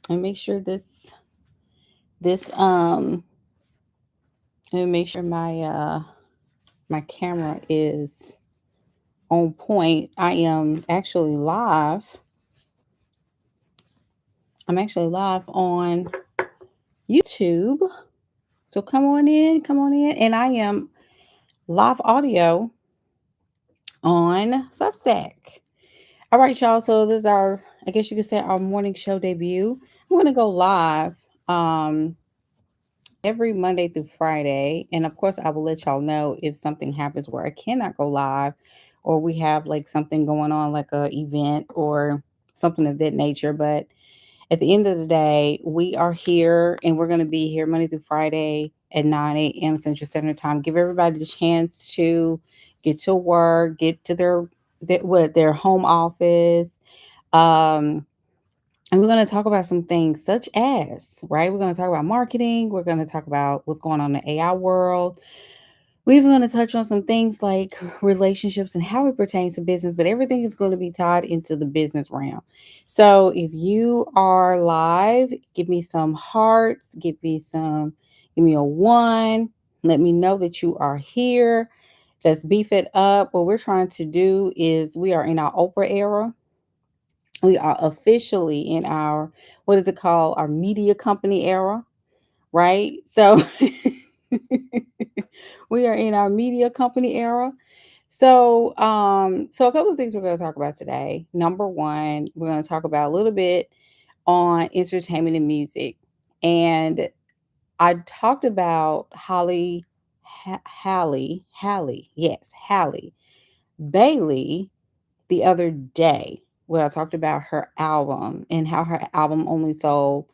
And make sure this let me make sure my camera is on point. I am actually live. I'm actually live on YouTube. So come on in. And I am live audio on Substack. All right, y'all. So this is our, I guess you could say, our morning show debut. I'm gonna go live um every Monday through Friday. And of course I will let y'all know if something happens where I cannot go live, or we have like something going on like a event or something of that nature. But at the end of the day, we are here and we're going to be here Monday through Friday at 9 a.m. Central Standard Time. Give everybody the chance to get to work, get to their home office. Um, and we're going to talk about some things such as, right? We're going to talk about marketing. We're going to talk about what's going on in the AI world. We're even going to touch on some things like relationships and how it pertains to business, but everything is going to be tied into the business realm. So if you are live, give me some hearts, give me a one. Let me know that you are here. Let's beef it up. What we're trying to do is we are in our Oprah era. We are officially in our, what is it called? Our media company era, right? So we are in our media company era. So a couple of things we're going to talk about today. Number one, we're going to talk about a little bit on entertainment and music. And I talked about Halle Bailey the other day, where I talked about her album and how her album only sold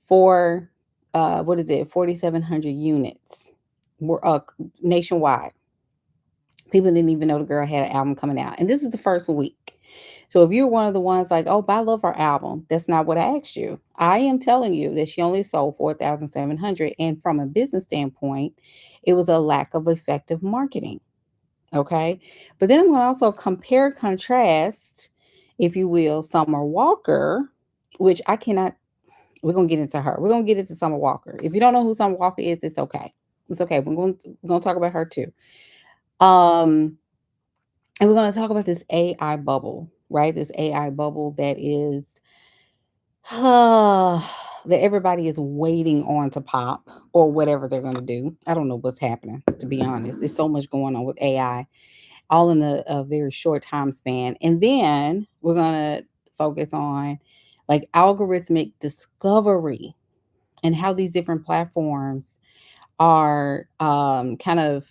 for what is it, 4,700 units were nationwide. People didn't even know the girl had an album coming out, and this is the first week. So if you're one of the ones like, oh, but I love her album, that's not what I asked you. I am telling you that she only sold 4,700, and from a business standpoint, it was a lack of effective marketing. Okay. But then I'm going to also compare, contrast, if you will, Summer Walker, which I cannot, we're going to get into her. We're going to get into Summer Walker. If you don't know who Summer Walker is, it's okay. It's okay. We're going to talk about her too. Um, and we're going to talk about this AI bubble, right? This AI bubble that is, that everybody is waiting on to pop or whatever they're going to do. I don't know what's happening, to be honest. There's so much going on with AI all in a very short time span. And then we're going to focus on like algorithmic discovery and how these different platforms are kind of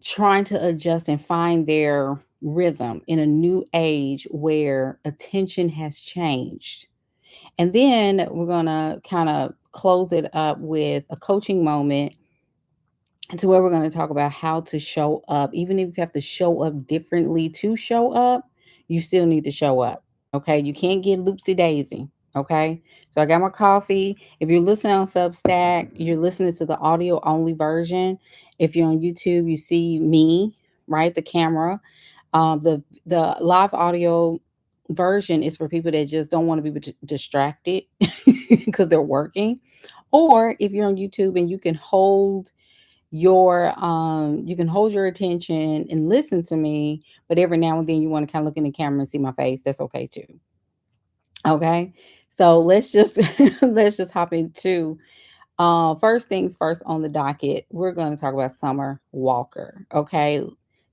trying to adjust and find their rhythm in a new age where attention has changed. And then we're going to kind of close it up with a coaching moment to where we're going to talk about how to show up. Even if you have to show up differently to show up, you still need to show up. Okay. You can't get loopsy daisy. Okay. So I got my coffee. If you're listening on Substack, you're listening to the audio only version. If you're on YouTube, you see me, right? The camera. The live audio version is for people that just don't want to be distracted because they're working. Or if you're on YouTube and you can hold your attention and listen to me, but every now and then you want to kind of look in the camera and see my face, that's okay too. Okay. So let's just let's just hop into first things first on the docket. We're going to talk about Summer Walker. Okay.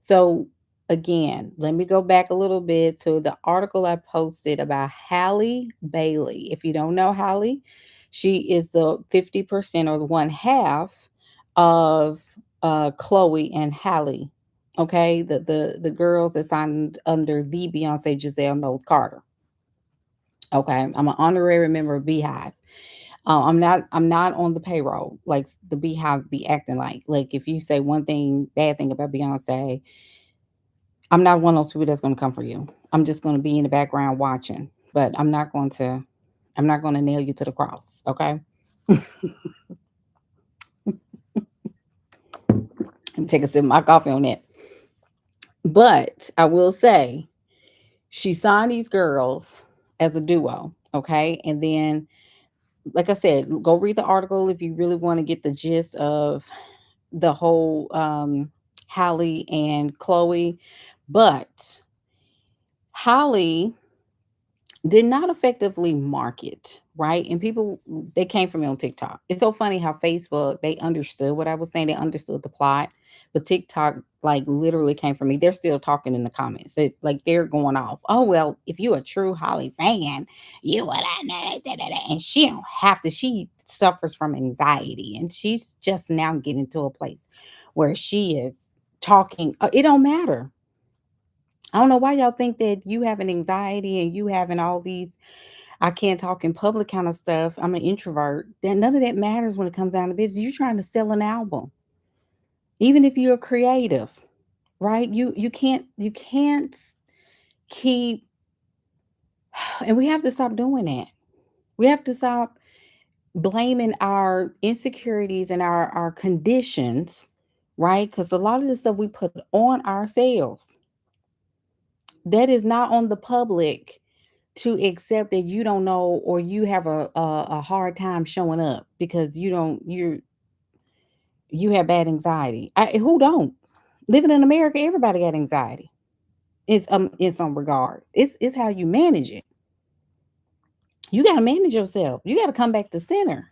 So again, let me go back a little bit to the article I posted about Halle Bailey. If you don't know Halle, she is the 50% or the one half of Chloe and Halle. Okay, the girls that signed under the Beyonce Giselle Knowles Carter. Okay, I'm an honorary member of Beehive. I'm not on the payroll like the Beehive be acting like if you say one thing bad thing about Beyonce, I'm not one of those people that's going to come for you. I'm just going to be in the background watching, but I'm not going to nail you to the cross. Okay. And take a sip of my coffee on that. But I will say she signed these girls as a duo. Okay. And then, like I said, go read the article if you really want to get the gist of the whole Hallie and Chloe. But Holly did not effectively market, right? And people, they came from me on TikTok. It's so funny how Facebook, they understood what I was saying, they understood the plot, but TikTok like literally came from me. They're still talking in the comments. They like they're going off. Oh well, if you a true Holly fan, you would have know that. And she don't have to. She suffers from anxiety, and she's just now getting to a place where she is talking. It don't matter. I don't know why y'all think that you having anxiety and you having all these I can't talk in public kind of stuff. I'm an introvert. Then none of that matters when it comes down to business. You're trying to sell an album. Even if you're creative, right? You can't keep and we have to stop doing that. We have to stop blaming our insecurities and our conditions, right? Because a lot of the stuff we put on ourselves, that is not on the public to accept that you don't know or you have a hard time showing up because you have bad anxiety. Who don't? Living in America, everybody got anxiety. It's in some regards. It's how you manage it. You got to manage yourself. You got to come back to center.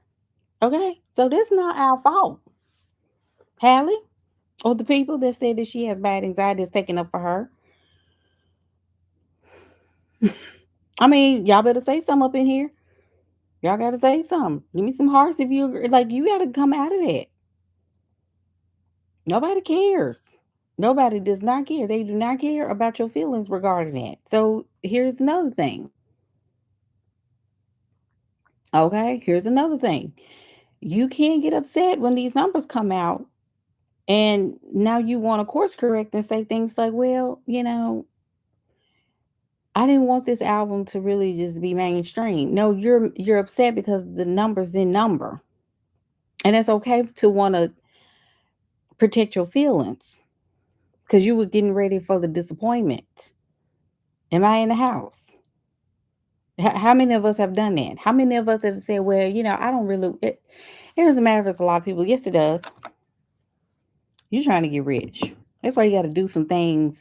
Okay, so that's not our fault, Hallie, or the people that said that she has bad anxiety is taking up for her. I mean, y'all better say something up in here. Y'all got to say something. Give me some hearts if you agree. Like you got to come out of that. Nobody cares. Nobody does not care. They do not care about your feelings regarding that. So here's another thing. Okay, here's another thing. You can't get upset when these numbers come out and now you want to course correct and say things like, well, I didn't want this album to really just be mainstream. No, you're upset because the numbers in number. And it's okay to want to protect your feelings because you were getting ready for the disappointment. Am I in the house? How many of us have done that? How many of us have said, well, I don't really, it doesn't matter if it's a lot of people. Yes, it does. You're trying to get rich. That's why you got to do some things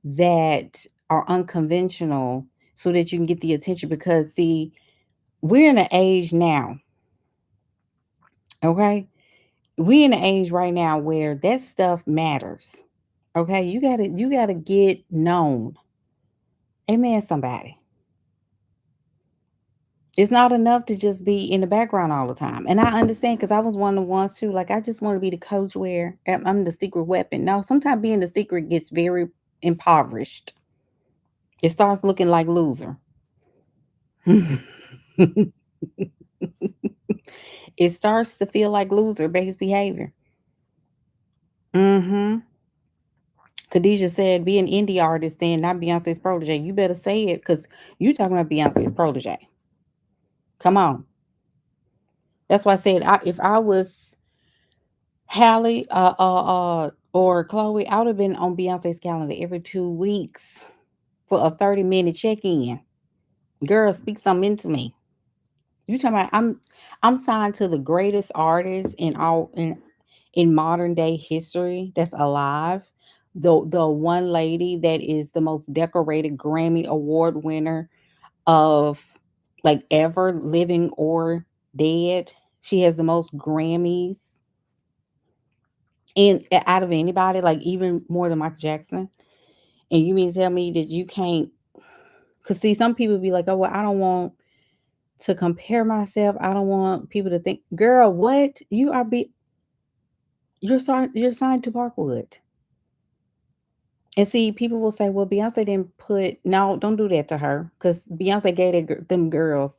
that are unconventional so that you can get the attention. Because, see, we're in an age now, okay? We're in an age right now where that stuff matters. Okay, you gotta get known. Amen, somebody. It's not enough to just be in the background all the time. And I understand because I was one of the ones too. Like I just want to be the coach where I'm the secret weapon. No, sometimes being the secret gets very impoverished. It starts looking like loser. It starts to feel like loser based behavior. Mm-hmm. Khadijah said, be an indie artist then, not Beyonce's protege. You better say it because you talking about Beyonce's protege. Come on. That's why I said if I was Hallie or Chloe, I would have been on Beyonce's calendar every 2 weeks for a 30-minute check-in. Girl, speak something into me. You talking about I'm signed to the greatest artist in modern day history that's alive. The one lady that is the most decorated Grammy award winner of like ever living or dead. She has the most Grammys in out of anybody, like even more than Michael Jackson. And you mean to tell me that you can't? Cause see, some people be like, "Oh, well, I don't want to compare myself. I don't want people to think, girl, what you are be you're signed to Parkwood." And see, people will say, "Well, Beyonce didn't put no, don't do that to her, because Beyonce gave them girls."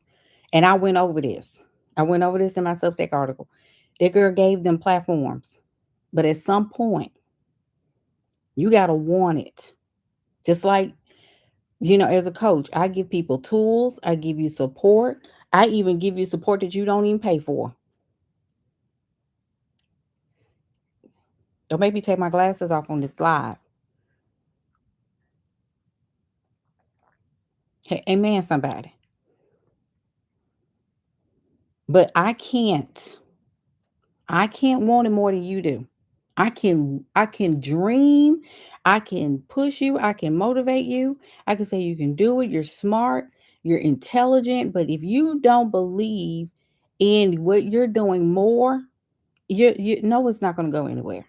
And I went over this. I went over this in my Substack article. That girl gave them platforms, but at some point, you gotta want it. Just like as a coach, I give people tools. I give you support. I even give you support that you don't even pay for. Don't make me take my glasses off on this live. Hey, amen, somebody. But I can't want it more than you do. I can dream, I can push you, I can motivate you. I can say you can do it, you're smart, you're intelligent, but if you don't believe in what you're doing more, you know it's not going to go anywhere.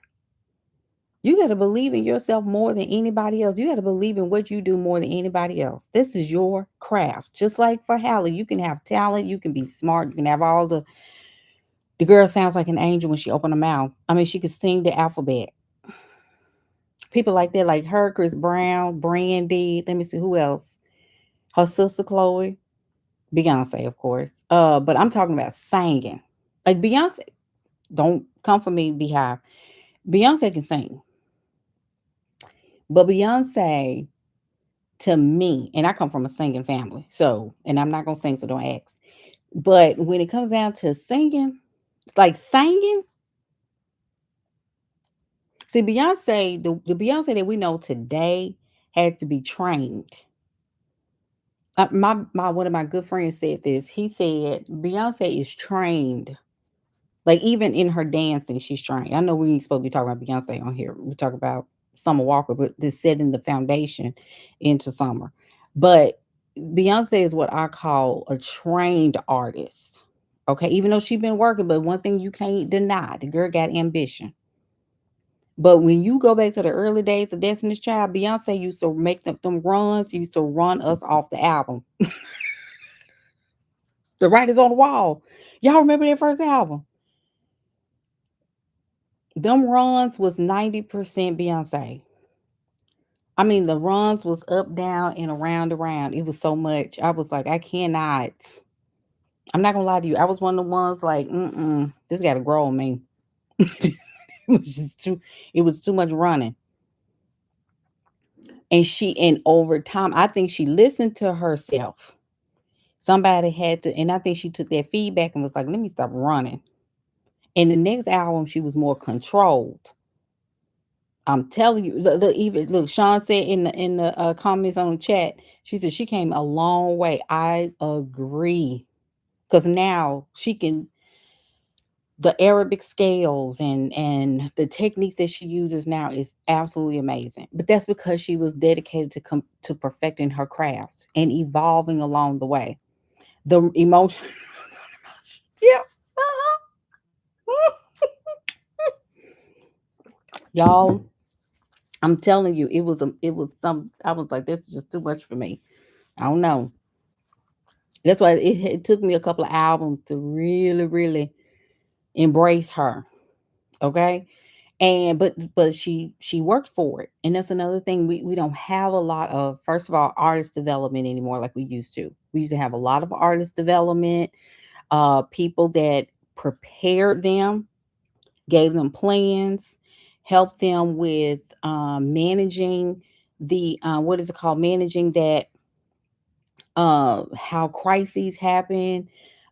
You got to believe in yourself more than anybody else. You got to believe in what you do more than anybody else. This is your craft. Just like for Hallie, you can have talent, you can be smart, you can have all the girl sounds like an angel when she opened her mouth. I mean, she could sing the alphabet. People like that, like her, Chris Brown, Brandy. Let me see who else. Her sister Chloe, Beyonce, of course. But I'm talking about singing. Like Beyonce, don't come for me, Beehive. Beyonce can sing, but Beyonce, to me, and I come from a singing family, so and I'm not gonna sing, so don't ask. But when it comes down to singing, like singing, see Beyonce, the Beyonce that we know today had to be trained. My one of my good friends said this. He said Beyonce is trained. Like even in her dancing, she's trained. I know we ain't supposed to be talking about Beyonce on here. We talk about Summer Walker, but this setting the foundation into Summer. But Beyonce is what I call a trained artist. Okay, even though she's been working, but one thing you can't deny, the girl got ambition. But when you go back to the early days of Destiny's Child, Beyonce used to make them runs, used to run us off the album. The writers on the wall. Y'all remember their first album? Them runs was 90% Beyonce. I mean, the runs was up, down, and around, around. It was so much. I was like, I cannot. I'm not gonna lie to you. I was one of the ones like, this got to grow on me. It was just too. It was too much running. And over time, I think she listened to herself. Somebody had to, and I think she took that feedback and was like, let me stop running. And the next album, she was more controlled. I'm telling you, look, even look, Sean said in the comments on the chat, she said she came a long way. I agree. Because now she can the Arabic scales and the techniques that she uses now is absolutely amazing. But that's because she was dedicated to perfecting her craft and evolving along the way. The emotion, yeah, y'all. I'm telling you, it was some. I was like, this is just too much for me. I don't know. That's why it took me a couple of albums to really, really embrace her. Okay. And but she worked for it. And that's another thing. We don't have a lot of, first of all, artist development anymore like we used to. We used to have a lot of artist development, people that prepared them, gave them plans, helped them with managing the what is it called? Managing that how crises happen,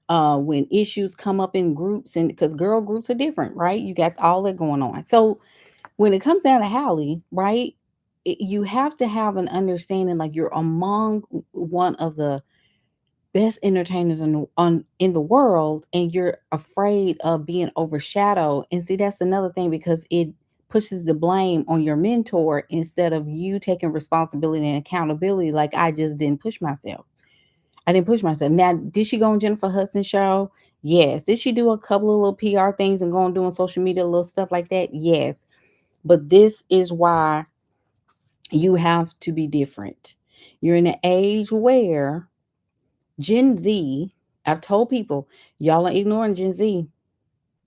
when issues come up in groups, and because girl groups are different, right? You got all that going on. So when it comes down to Hallie, right, you have to have an understanding like you're among one of the best entertainers in the world, and you're afraid of being overshadowed. And see, that's another thing because it pushes the blame on your mentor instead of you taking responsibility and accountability. Like I just didn't push myself. I didn't push myself. Now, did she go on Jennifer Hudson show? Yes. Did she do a couple of little PR things and go on doing social media, little stuff like that? Yes. But this is why you have to be different. You're in an age where Gen Z, I've told people, y'all are ignoring Gen Z.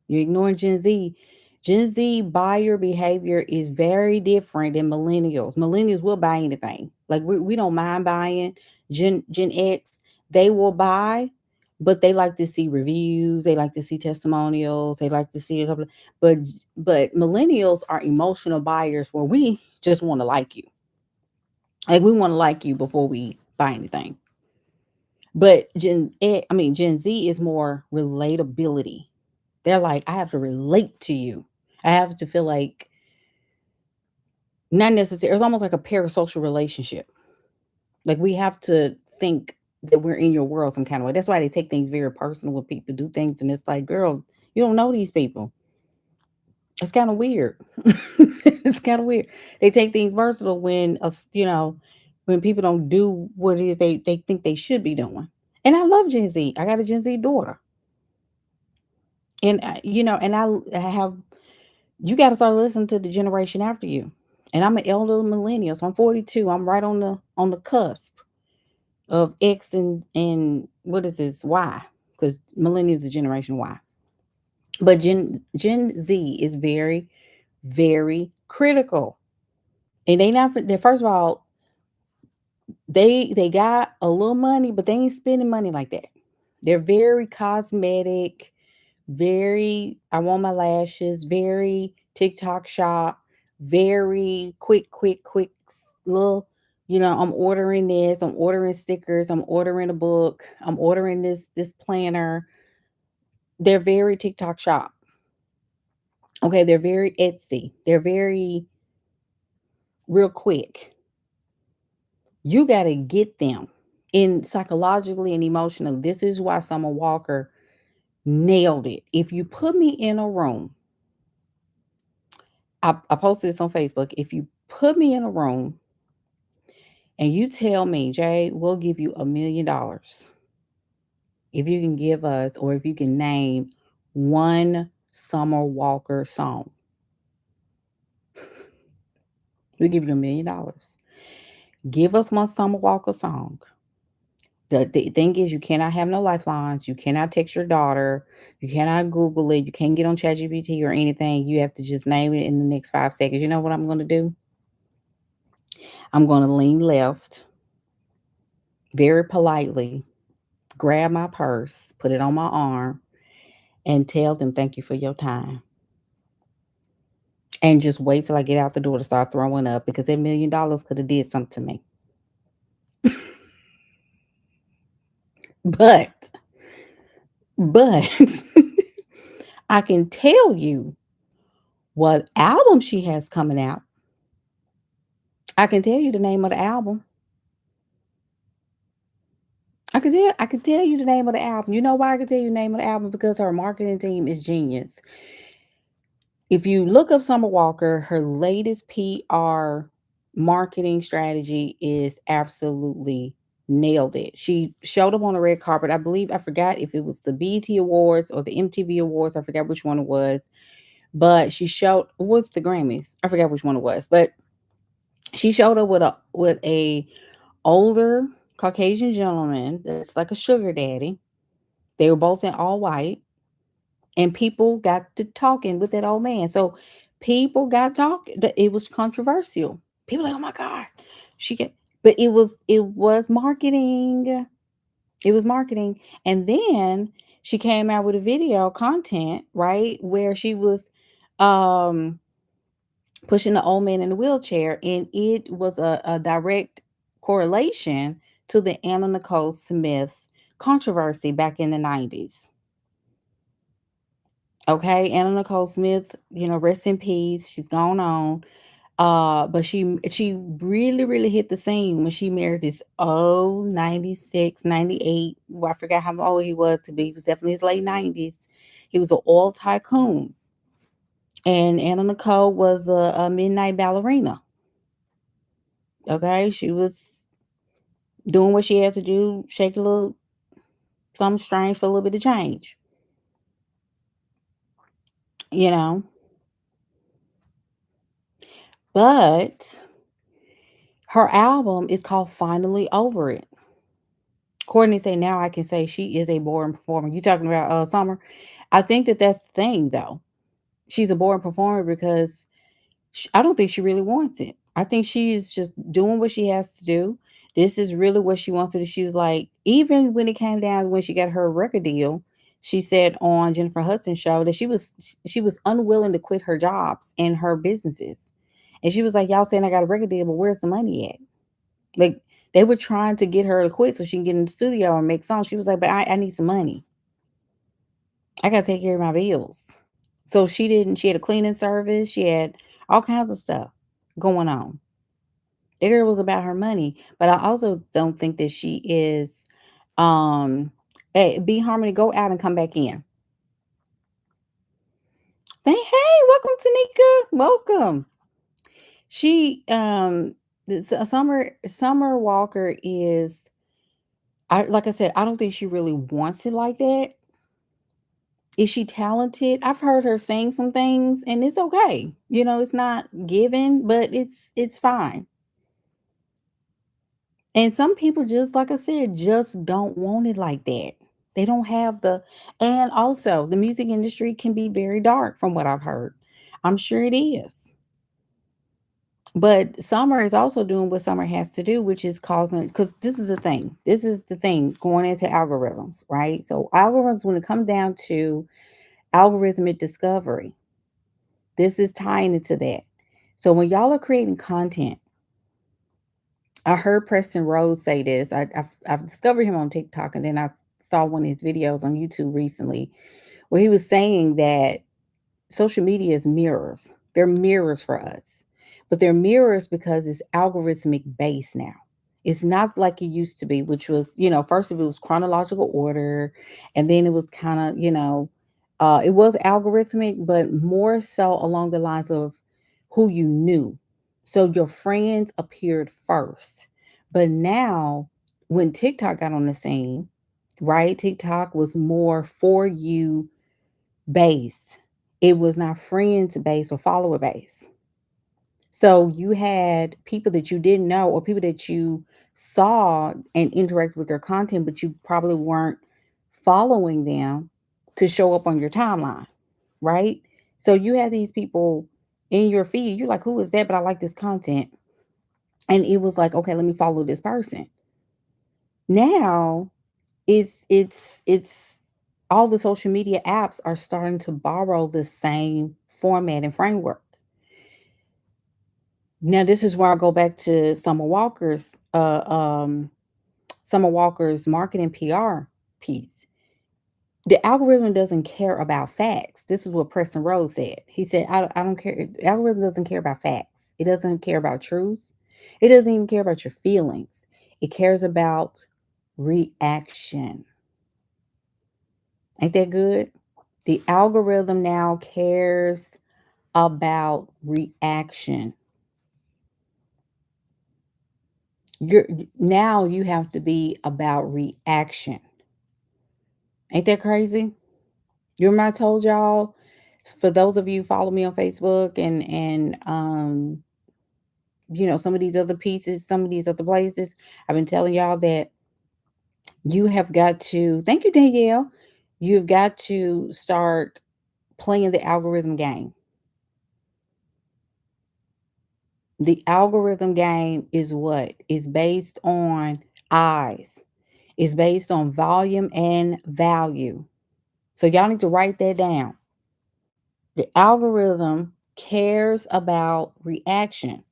You're ignoring Gen Z. Gen Z buyer behavior is very different than millennials. Millennials will buy anything. Like we don't mind buying. Gen X, they will buy, but they like to see reviews, they like to see testimonials, they like to see a couple of, but millennials are emotional buyers where we just want to like you. Like we want to like you before we buy anything. But Gen Z is more relatability. They're like, I have to relate to you. I have to feel like not necessarily. It's almost like a parasocial relationship. Like we have to think. that we're in your world some kind of way. That's why they take things very personal when people do things, and it's like, girl, you don't know these people. It's kind of weird. It's kind of weird. They take things personal when when people don't do what it is they think they should be doing. And I love Gen Z. I got a Gen Z daughter, and I have you got to start listening to the generation after you. And I'm an elder millennial, so I'm 42. I'm right on the cusp of X and what is this Y? Because millennials is generation Y. But Gen Z is very, very critical. And they first of all, they got a little money, but they ain't spending money like that. They're very cosmetic, very I want my lashes, very TikTok shop, very quick little, I'm ordering this, I'm ordering stickers, I'm ordering a book, I'm ordering this planner. They're very TikTok shop. Okay, they're very Etsy. They're very real quick. You got to get them in psychologically and emotionally. This is why Summer Walker nailed it. If you put me in a room, I posted this on Facebook. If you put me in a room and you tell me, Jay, we'll give you $1 million if you can give us, or if you can name one Summer Walker song, we'll give you $1 million. Give us one Summer Walker song. The thing is, you cannot have no lifelines. You cannot text your daughter. You cannot Google it. You can't get on ChatGPT or anything. You have to just name it in the next 5 seconds. You know what I'm going to do? I'm going to lean left very politely, grab my purse, put it on my arm, and tell them thank you for your time. And just wait till I get out the door to start throwing up, because that $1 million could have did something to me. But, but I can tell you what album she has coming out. I can tell you the name of the album. I can tell you the name of the album. You know why I can tell you the name of the album? Because her marketing team is genius. If you look up Summer Walker, her latest PR marketing strategy is absolutely nailed it. She showed up on the red carpet. I believe I forgot if it was the BET Awards or the MTV Awards. I forgot which one it was. But she showed what's the Grammys? I forgot which one it was. But she showed up with a older Caucasian gentleman that's like a sugar daddy. They were both in all white, and people got to talking with that old man. So people got talking. That it was controversial. People like, oh my god, she get. But it was marketing. It was marketing, and then she came out with a video content, right, where she was um pushing the old man in the wheelchair, and it was a direct correlation to the Anna Nicole Smith controversy back in the 90s. Okay, Anna Nicole Smith, rest in peace. She's gone on. But she really, really hit the scene when she married this 96, 98. Well, I forgot how old he was to be. He was definitely his late 90s. He was an oil tycoon. And Anna Nicole was a midnight ballerina. Okay, she was doing what she had to do, shake a little something strange for a little bit of change. You know, but her album is called Finally Over It. Courtney say now I can say she is a boring performer. You talking about Summer? I think that that's the thing though. She's a boring performer because I don't think she really wants it. I think she's just doing what she has to do. This is really what she wants to do. She's like, even when it came down when she got her record deal, she said on Jennifer Hudson's show that she was unwilling to quit her jobs and her businesses. And she was like, y'all saying I got a record deal, but where's the money at? Like they were trying to get her to quit so she can get in the studio and make songs. She was like, but I need some money. I gotta take care of my bills. So she had a cleaning service, she had all kinds of stuff going on. The girl was about her money, but I also don't think that she is Um, Be Harmony, go out and come back in. Hey, welcome Tanika. Welcome. She Summer Walker is, I like I said, I don't think she really wants it like that. Is she talented? I've heard her sing some things and it's okay. It's not given, but it's fine. And some people, just like I said, just don't want it like that. They don't have and also the music industry can be very dark from what I've heard. I'm sure it is. But Summer is also doing what Summer has to do, which is causing, because this is the thing. This is the thing going into algorithms, right? So algorithms, when it comes down to algorithmic discovery, this is tying into that. So when y'all are creating content, I heard Preston Rose say this. I've discovered him on TikTok, and then I saw one of his videos on YouTube recently where he was saying that social media is mirrors. They're mirrors for us, but they're mirrors because it's algorithmic based now. It's not like it used to be, which was, first of it was chronological order, and then it was kind of, it was algorithmic, but more so along the lines of who you knew. So your friends appeared first. But now, when TikTok got on the scene, right, TikTok was more for you based. It was not friends based or follower based. So you had people that you didn't know or people that you saw and interact with their content, but you probably weren't following them to show up on your timeline, right? So you had these people in your feed. You're like, who is that? But I like this content. And it was like, okay, let me follow this person. Now it's all the social media apps are starting to borrow the same format and framework. Now, this is where I go back to Summer Walker's marketing PR piece. The algorithm doesn't care about facts. This is what Preston Rose said. He said, I don't care. The algorithm doesn't care about facts. It doesn't care about truth. It doesn't even care about your feelings. It cares about reaction. Ain't that good? The algorithm now cares about reaction. Now you have to be about reaction. Ain't that crazy? You remember I told y'all, for those of you who follow me on Facebook and some of these other pieces, some of these other places, I've been telling y'all that you have got to, thank you, Danielle, you've got to start playing the algorithm game. The algorithm game is what? Is based on eyes. It's based on volume and value. So y'all need to write that down. The algorithm cares about reaction.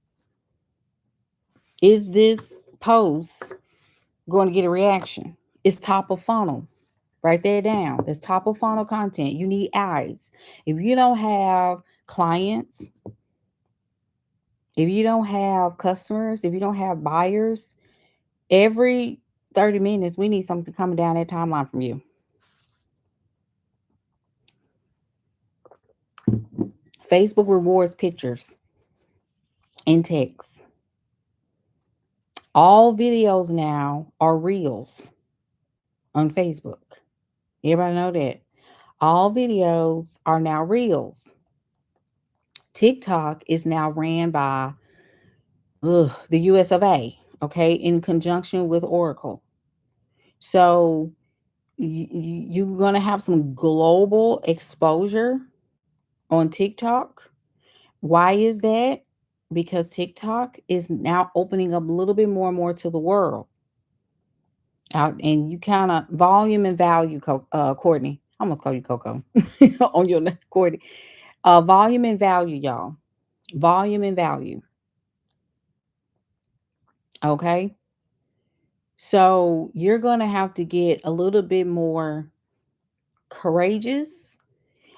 Is this post going to get a reaction? It's top of funnel. Write that down. It's top of funnel content. You need eyes. If you don't have clients, if you don't have customers, if you don't have buyers, every 30 minutes, we need something coming down that timeline from you. Facebook rewards pictures and text. All videos now are reels on Facebook. Everybody know that. All videos are now reels. TikTok is now ran by the US of A, okay, in conjunction with Oracle. So you're going to have some global exposure on TikTok. Why is that? Because TikTok is now opening up a little bit more and more to the world. Out and you kind of volume and value, Courtney. I almost call you Coco on your Courtney. Volume and value, y'all. Volume and value. Okay. So you're going to have to get a little bit more courageous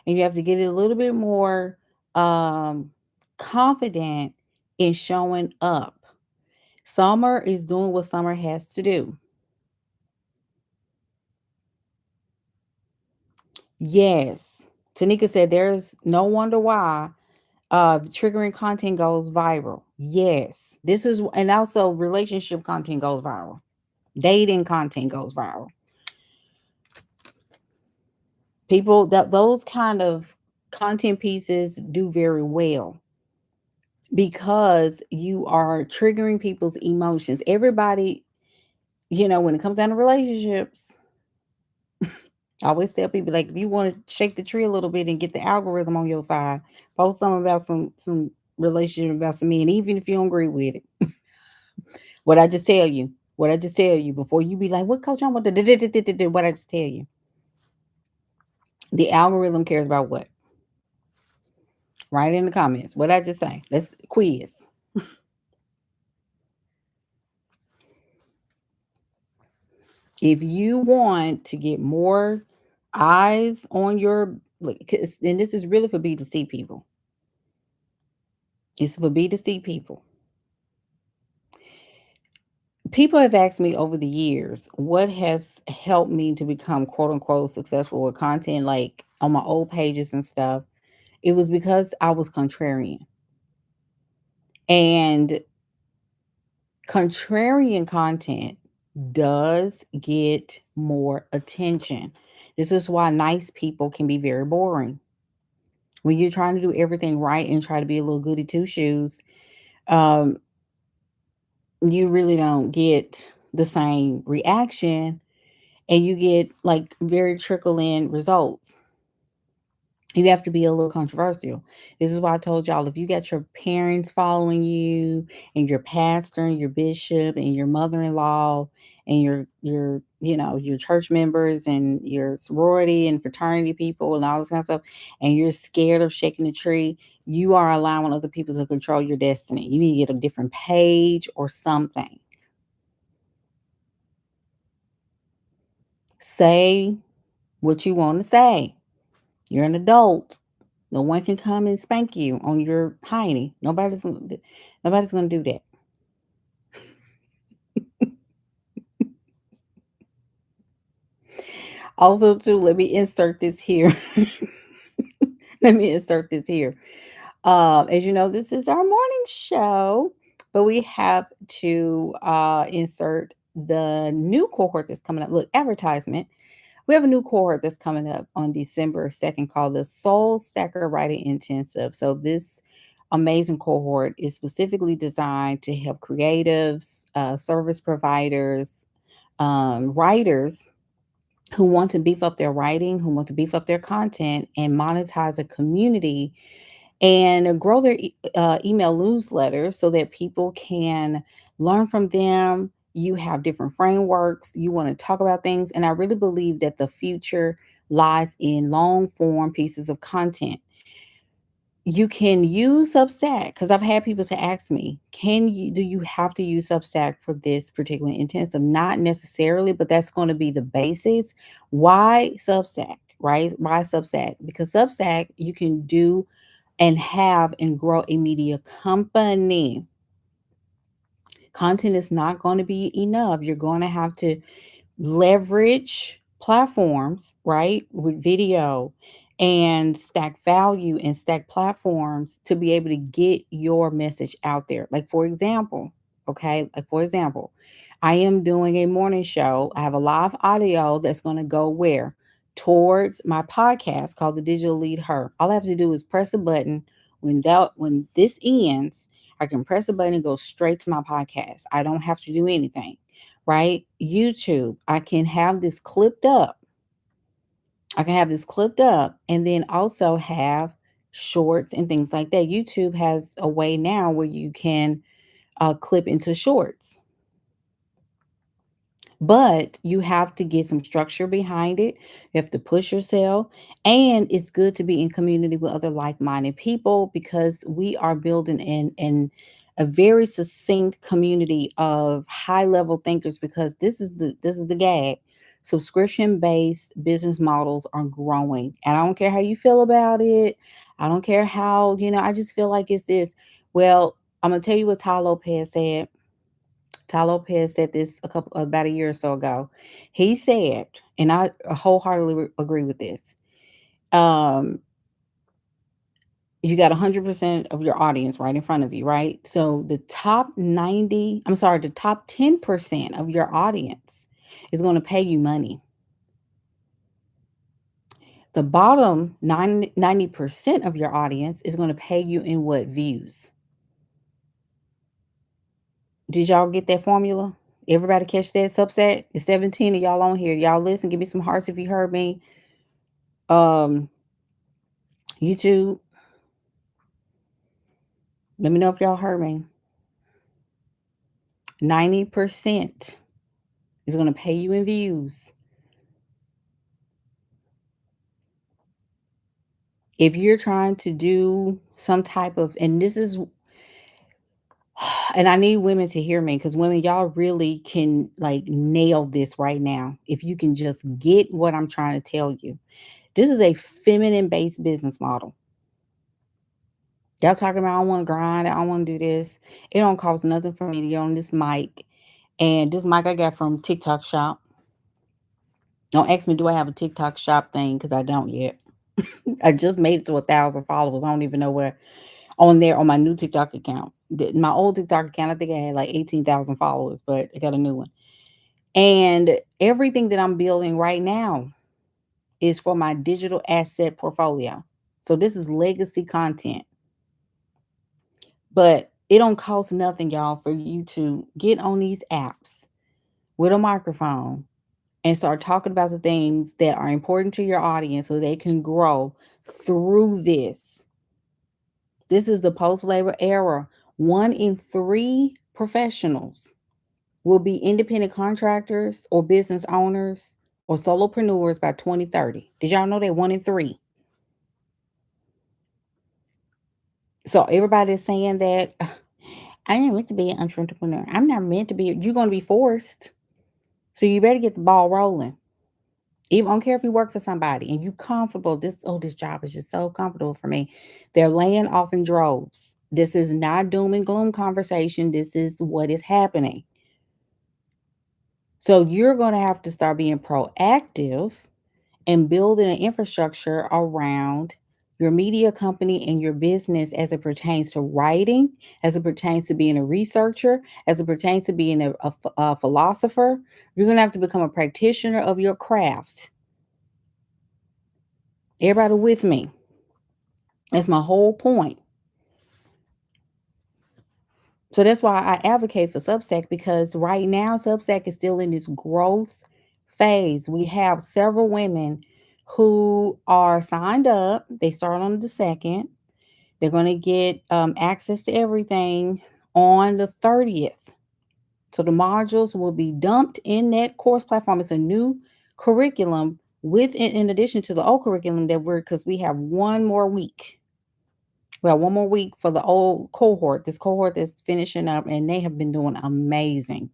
and you have to get a little bit more um, confident in showing up. Summer is doing what Summer has to do. Yes. Tanika said there's no wonder why triggering content goes viral. Yes. This is and also relationship content goes viral. Dating content goes viral. People that those kind of content pieces do very well because you are triggering people's emotions. Everybody, when it comes down to relationships, I always tell people like if you want to shake the tree a little bit and get the algorithm on your side, post something about some relationship about some men, even if you don't agree with it. What I just tell you, what I just tell you before you be like, what coach I'm what what I just tell you. The algorithm cares about what? Write in the comments. What I just say. Let's quiz. If you want to get more eyes on your and this is really for B2C people. It's for B2C people. People have asked me over the years what has helped me to become quote unquote successful with content like on my old pages and stuff. It was because I was contrarian. And contrarian content does get more attention. This is why nice people can be very boring. When you're trying to do everything right and try to be a little goody two shoes, um, you really don't get the same reaction and you get like very trickle in results. You have to be a little controversial. This is why I told y'all if you got your parents following you and your pastor and your bishop and your mother-in-law and your church members and your sorority and fraternity people and all this kind of stuff, and you're scared of shaking the tree, you are allowing other people to control your destiny. You need to get a different page or something. Say what you want to say. You're an adult. No one can come and spank you on your hiney. Nobody's gonna do that. Also, too, let me insert this here. Let me insert this here. As you know, this is our morning show, but we have to insert the new cohort that's coming up. Look, advertisement. We have a new cohort that's coming up on December 2nd called the Soul Stacker Writing Intensive. So, this amazing cohort is specifically designed to help creatives, service providers, writers who want to beef up their writing, who want to beef up their content and monetize a community and grow their email newsletters so that people can learn from them. You have different frameworks. You want to talk about things. And I really believe that the future lies in long form pieces of content. You can use Substack because I've had people to ask me, do you have to use Substack for this particular intensive? Not necessarily, but that's going to be the basis. Why Substack, right? Why Substack? Because Substack, you can do and have and grow a media company. Content is not going to be enough. You're going to have to leverage platforms, right, with video and stack value and stack platforms to be able to get your message out there. Like, for example, okay, like, for example, I am doing a morning show. I have a live audio that's going to go where? Towards my podcast called The Digital Lead Her. All I have to do is press a button. When this ends, I can press a button and go straight to my podcast. I don't have to do anything, right? YouTube, I can have this clipped up. I can have this clipped up and then also have shorts and things like that. YouTube has a way now where you can clip into shorts. But you have to get some structure behind it. You have to push yourself. And it's good to be in community with other like-minded people because we are building in a very succinct community of high-level thinkers because this is the gag. Subscription-based business models are growing. And I don't care how you feel about it. I don't care how, I just feel like it's this. Well, I'm gonna tell you what Ty Lopez said. Ty Lopez said this about a year or so ago. He said, and I wholeheartedly agree with this. Um, you got 100% of your audience right in front of you, right? So the top 10% of your audience is going to pay you money. The bottom 90% of your audience is going to pay you in what? Views. Did y'all get that formula? Everybody catch that? Subset? It's 17 of y'all on here. Y'all listen, give me some hearts if you heard me. Um, YouTube, let me know if y'all heard me. 90% is going to pay you in views. If you're trying to do some type of, and this is, and I need women to hear me because women, y'all really can like nail this right now. If you can just get what I'm trying to tell you, this is a feminine based business model. Y'all talking about, I want to grind, I want to do this. It don't cost nothing for me to get on this mic. And this mic I got from TikTok Shop. Don't ask me, do I have a TikTok Shop thing? Because I don't yet. I just made it to 1,000 followers. I don't even know where on there on my new TikTok account. My old TikTok account, I think I had like 18,000 followers, but I got a new one. And everything that I'm building right now is for my digital asset portfolio. So this is legacy content. But it don't cost nothing, y'all, for you to get on these apps with a microphone and start talking about the things that are important to your audience so they can grow through this. This is the post-labor era. 1 in 3 professionals will be independent contractors or business owners or solopreneurs by 2030. Did y'all know that 1 in 3? So everybody is saying that I didn't meant to be an entrepreneur. I'm not meant to be. You're going to be forced. So you better get the ball rolling. Even I don't care if you work for somebody and you comfortable. This job is just so comfortable for me. They're laying off in droves. This is not doom and gloom conversation. This is what is happening. So you're going to have to start being proactive and building an infrastructure around your media company and your business as it pertains to writing, as it pertains to being a researcher, as it pertains to being a philosopher. You're going to have to become a practitioner of your craft. Everybody with me? That's my whole point. So that's why I advocate for Substack, because right now Substack is still in this growth phase. We have several women who are signed up. They start on the 2nd. They're going to get access to everything on the 30th. So the modules will be dumped in that course platform. It's a new curriculum in addition to the old curriculum because we have one more week. We have one more week for the old cohort. This cohort that's finishing up, and they have been doing amazing,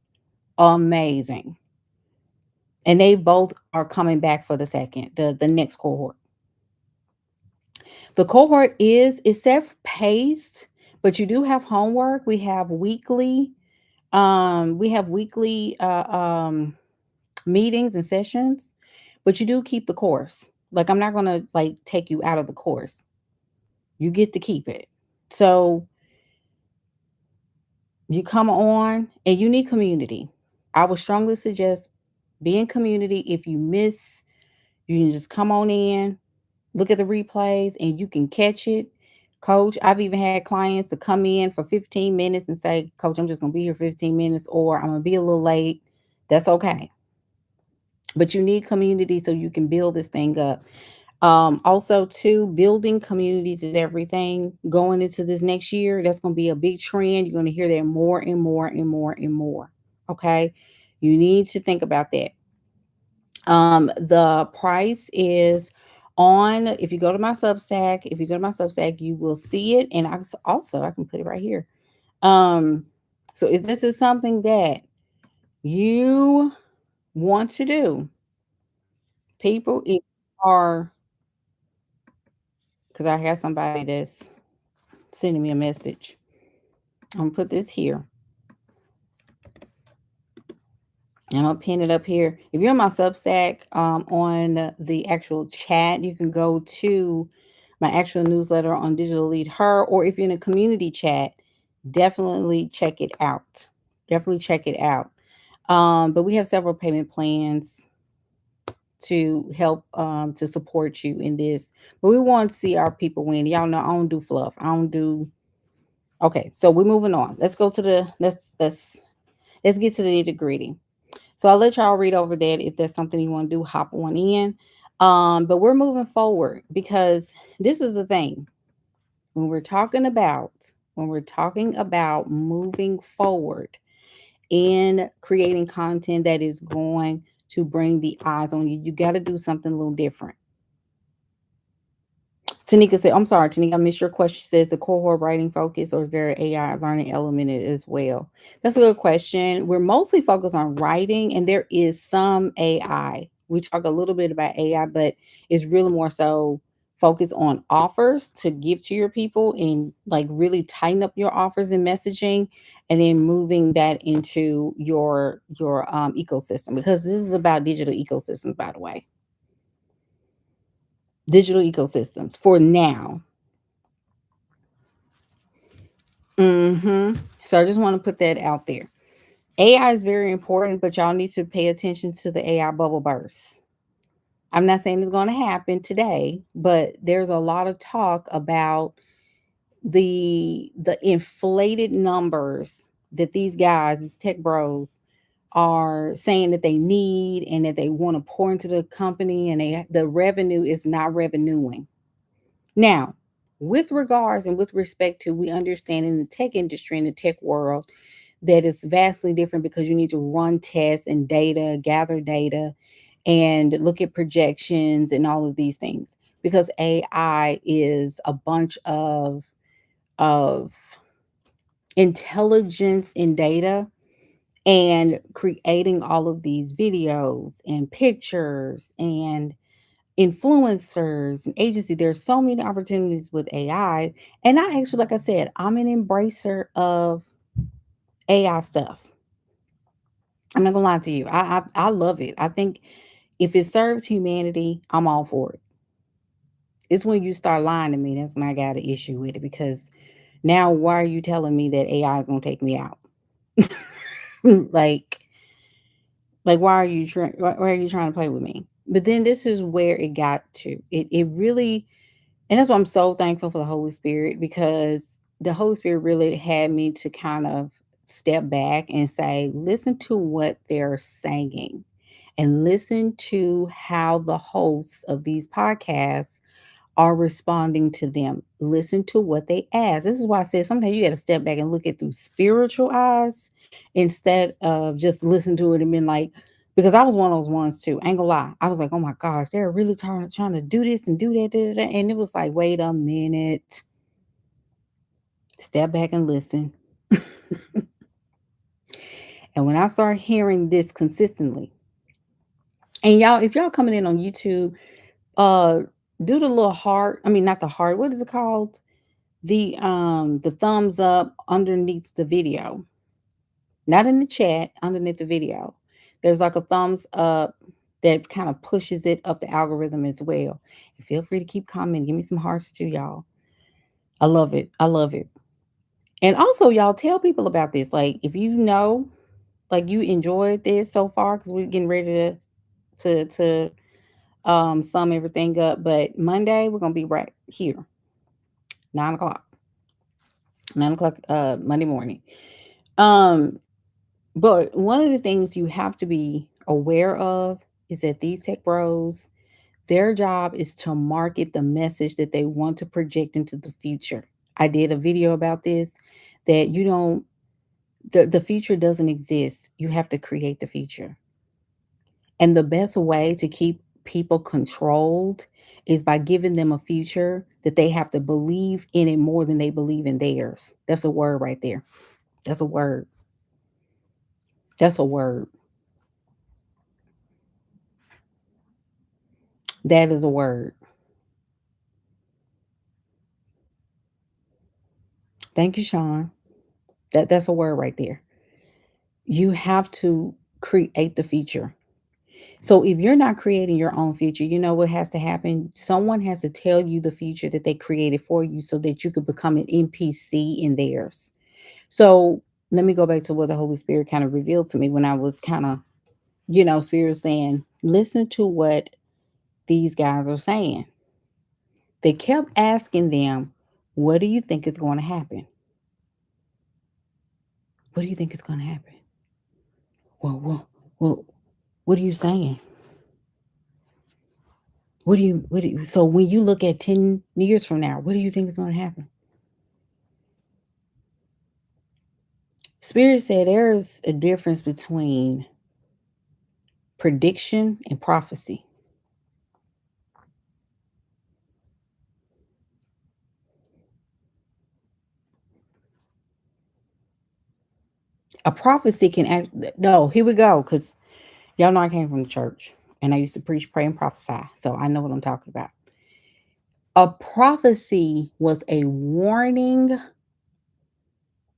amazing. And they both are coming back for the second, the next cohort. The cohort is self-paced, but you do have homework. We have weekly meetings and sessions, but you do keep the course. Like, I'm not gonna like take you out of the course. You get to keep it. So you come on and you need community. I would strongly suggest be in community. If you miss, you can just come on in, look at the replays, and you can catch it. Coach, I've even had clients to come in for 15 minutes and say, Coach, I'm just going to be here 15 minutes, or I'm going to be a little late. That's okay. But you need community so you can build this thing up. Also, too, building communities is everything going into this next year. That's going to be a big trend. You're going to hear that more and more and more and more. Okay. You need to think about that. The price is on, if you go to my Substack, you will see it. And I can put it right here. So if this is something that you want to do, people, if you are, because I have somebody that's sending me a message. I'm gonna put this here. I'm gonna pin it up here. If you're on my Substack, on the actual chat, you can go to my actual newsletter on Digital Lead Her, or if you're in a community chat, definitely check it out. Definitely check it out. But we have several payment plans to help to support you in this. But we want to see our people win. Y'all know I don't do fluff. I don't do okay. So we're moving on. Let's go to the let's get to the nitty-gritty. So I'll let y'all read over that. If there's something you want to do, hop on in. But we're moving forward because this is the thing. When we're talking about moving forward and creating content that is going to bring the eyes on you, you got to do something a little different. Tanika said, I'm sorry, Tanika, I missed your question. She says the cohort writing focus, or is there an AI learning element in it as well? That's a good question. We're mostly focused on writing, and there is some AI. We talk a little bit about AI, but it's really more so focused on offers to give to your people and like really tighten up your offers and messaging, and then moving that into your ecosystem, because this is about digital ecosystems, by the way. Digital ecosystems for now. So I just want to put that out there. AI is very important, but y'all need to pay attention to the AI bubble burst. I'm not saying it's going to happen today, but there's a lot of talk about the inflated numbers that these guys, these tech bros, are saying that they need and that they want to pour into the company, and the revenue is not revenuing. Now, with regards and with respect to, we understand in the tech industry, in the tech world, that is vastly different because you need to run tests and data, gather data, and look at projections and all of these things. Because AI is a bunch of intelligence in data, and creating all of these videos and pictures and influencers and agency. There's so many opportunities with AI. And I actually, like I said, I'm an embracer of AI stuff. I'm not gonna lie to you. I love it. I think if it serves humanity, I'm all for it. It's when you start lying to me that's when I got an issue with it, because now why are you telling me that AI is gonna take me out? like why are you trying? Why are you trying to play with me? But then this is where it got to. It really, and that's why I'm so thankful for the Holy Spirit, because the Holy Spirit really had me to kind of step back and say, listen to what they're saying, and listen to how the hosts of these podcasts are responding to them. Listen to what they ask. This is why I said sometimes you got to step back and look at through spiritual eyes instead of just listen to it and being like, because I was one of those ones too. I ain't gonna lie. I was like, oh my gosh, they're really trying to do this and do that, da, da, da. And it was like, wait a minute. Step back and listen. And when I start hearing this consistently, and y'all, if y'all coming in on YouTube, uh do the little heart. I mean, not the heart. What is it called? The thumbs up underneath the video, not in the chat, underneath the video. There's like a thumbs up that kind of pushes it up the algorithm as well. And feel free to keep commenting. Give me some hearts too, y'all. I love it. I love it. And also, y'all, tell people about this. Like, if you know, like you enjoyed this so far, because we're getting ready to sum everything up. But Monday we're gonna be right here, 9 o'clock, 9 o'clock, Monday morning. Um, But one of the things you have to be aware of is that these tech bros, their job is to market the message that they want to project into the future. I did a video about this, that you don't, the future doesn't exist. You have to create the future. And the best way to keep people controlled is by giving them a future that they have to believe in it more than they believe in theirs. That's a word right there. That's a word. That's a word. That is a word. Thank you, Sean. That's a word right there. You have to create the future. So if you're not creating your own future, you know what has to happen? Someone has to tell you the future that they created for you so that you could become an NPC in theirs. So let me go back to what the Holy Spirit kind of revealed to me when I was kind of, Spirit saying, listen to what these guys are saying. They kept asking them, what do you think is going to happen? What do you think is going to happen? Well, what are you saying? So when you look at 10 years from now, what do you think is going to happen? Spirit said there is a difference between prediction and prophecy. A prophecy can act, no, here we go, because y'all know I came from the church and I used to preach, pray, and prophesy. So I know what I'm talking about. A prophecy was a warning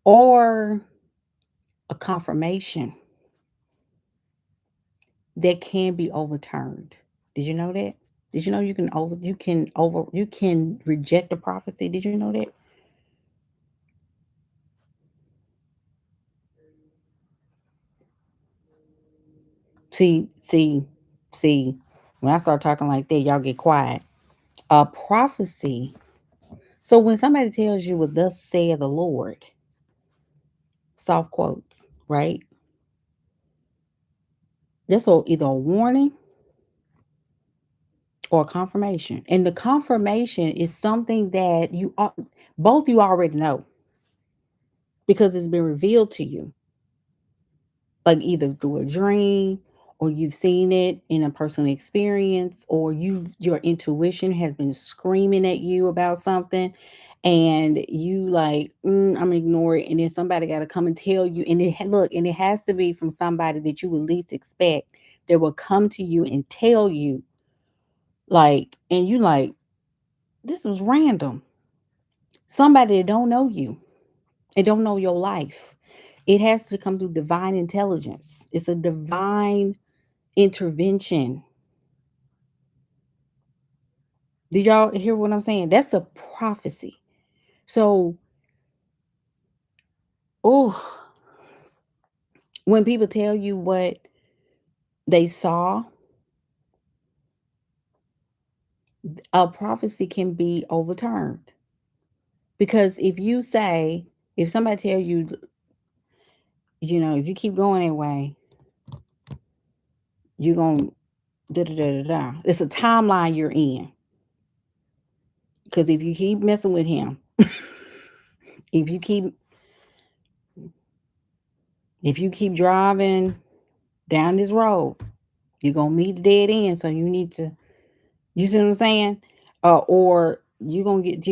or a confirmation that can be overturned. Did you know that? Did you know you can reject a prophecy? Did you know that? See, see, see. When I start talking like that, y'all get quiet. A prophecy. So when somebody tells you what thus saith the Lord, soft quotes, right? That's either a warning or a confirmation. And the confirmation is something that both you already know because it's been revealed to you, like either through a dream or you've seen it in a personal experience or your intuition has been screaming at you about something and you like I'm gonna ignore it, and then somebody got to come and tell you, and it has to be from somebody that you would least expect that will come to you and tell you, like, and you like, this was random. Somebody that don't know you and don't know your life. It has to come through divine intelligence. It's a divine intervention. Do y'all hear what I'm saying? That's a prophecy. So, oh, when people tell you what they saw, a prophecy can be overturned. Because if somebody tell you, if you keep going that way, you're going da da da da da. It's a timeline you're in. Because if you keep messing with him, if you keep driving down this road, you're gonna meet the dead end. So you need to, you see what I'm saying? Or you're gonna get,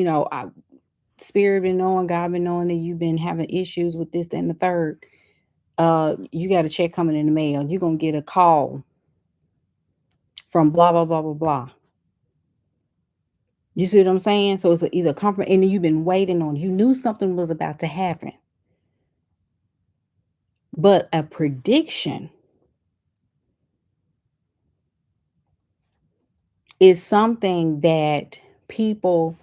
spirit been knowing, God been knowing that you've been having issues with this, that, and the third. You got a check coming in the mail. You're gonna get a call from blah blah blah blah blah. You see what I'm saying? So it's either comfort, and then you've been waiting on. You knew something was about to happen, but a prediction is something that people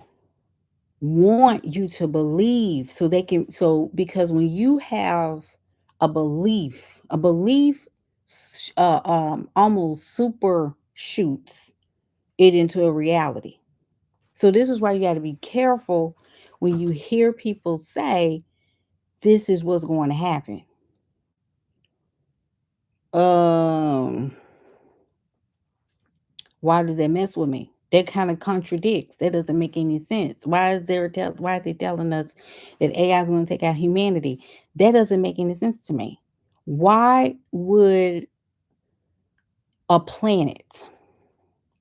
want you to believe so they can, because when you have a belief almost super shoots it into a reality. So this is why you got to be careful when you hear people say this is what's going to happen. um why does that mess with me? That kind of contradicts. That doesn't make any sense. Why is it telling us that AI is going to take out humanity? That doesn't make any sense to me. Why would a planet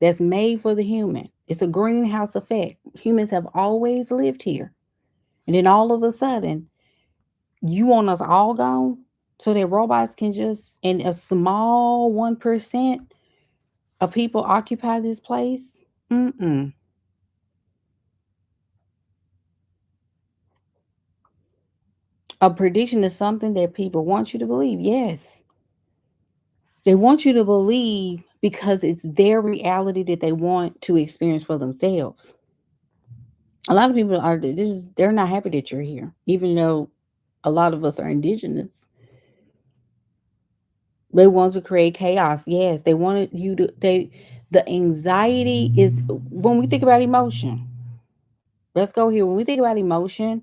that's made for the human, it's a greenhouse effect. Humans have always lived here. And then all of a sudden, you want us all gone so that robots can just, and a small 1% of people occupy this place? Mm-mm. A prediction is something that people want you to believe. Yes. They want you to believe because it's their reality that they want to experience for themselves. A lot of people are they're not happy that you're here, even though a lot of us are indigenous. They want to create chaos. Yes, they wanted you to they the anxiety is when we think about emotion. Let's go here. When we think about emotion,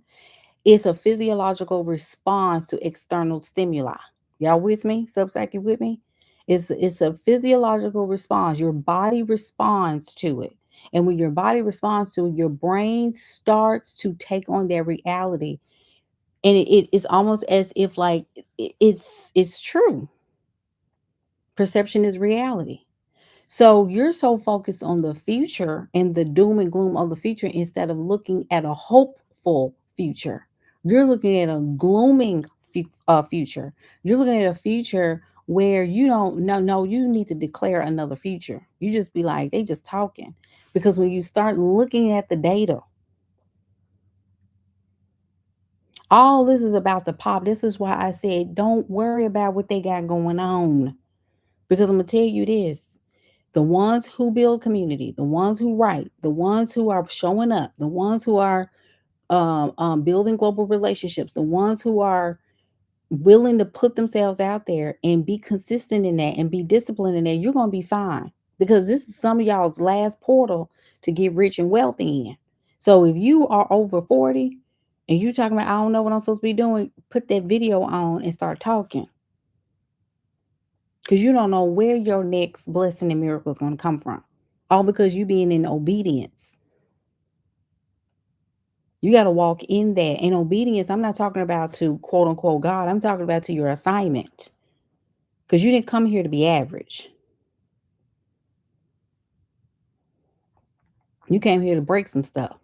it's a physiological response to external stimuli. Y'all with me? Substack, you with me? It's a physiological response. Your body responds to it. And when your body responds to it, your brain starts to take on their reality. And it is almost as if like it's true. Perception is reality. So you're so focused on the future and the doom and gloom of the future instead of looking at a hopeful future. You're looking at a glooming future. You're looking at a future where you don't no, you need to declare another future. You just be like, they just talking. Because when you start looking at the data, all this is about the pop. This is why I said, don't worry about what they got going on. Because I'm going to tell you this. The ones who build community, the ones who write, the ones who are showing up, the ones who are building global relationships, the ones who are willing to put themselves out there and be consistent in that and be disciplined in that, you're going to be fine because this is some of y'all's last portal to get rich and wealthy in. So if you are over 40 and you talking about, I don't know what I'm supposed to be doing, put that video on and start talking because you don't know where your next blessing and miracle is going to come from. All because you being in obedience. You got to walk in that. In obedience, I'm not talking about to quote unquote God. I'm talking about to your assignment. Because you didn't come here to be average. You came here to break some stuff.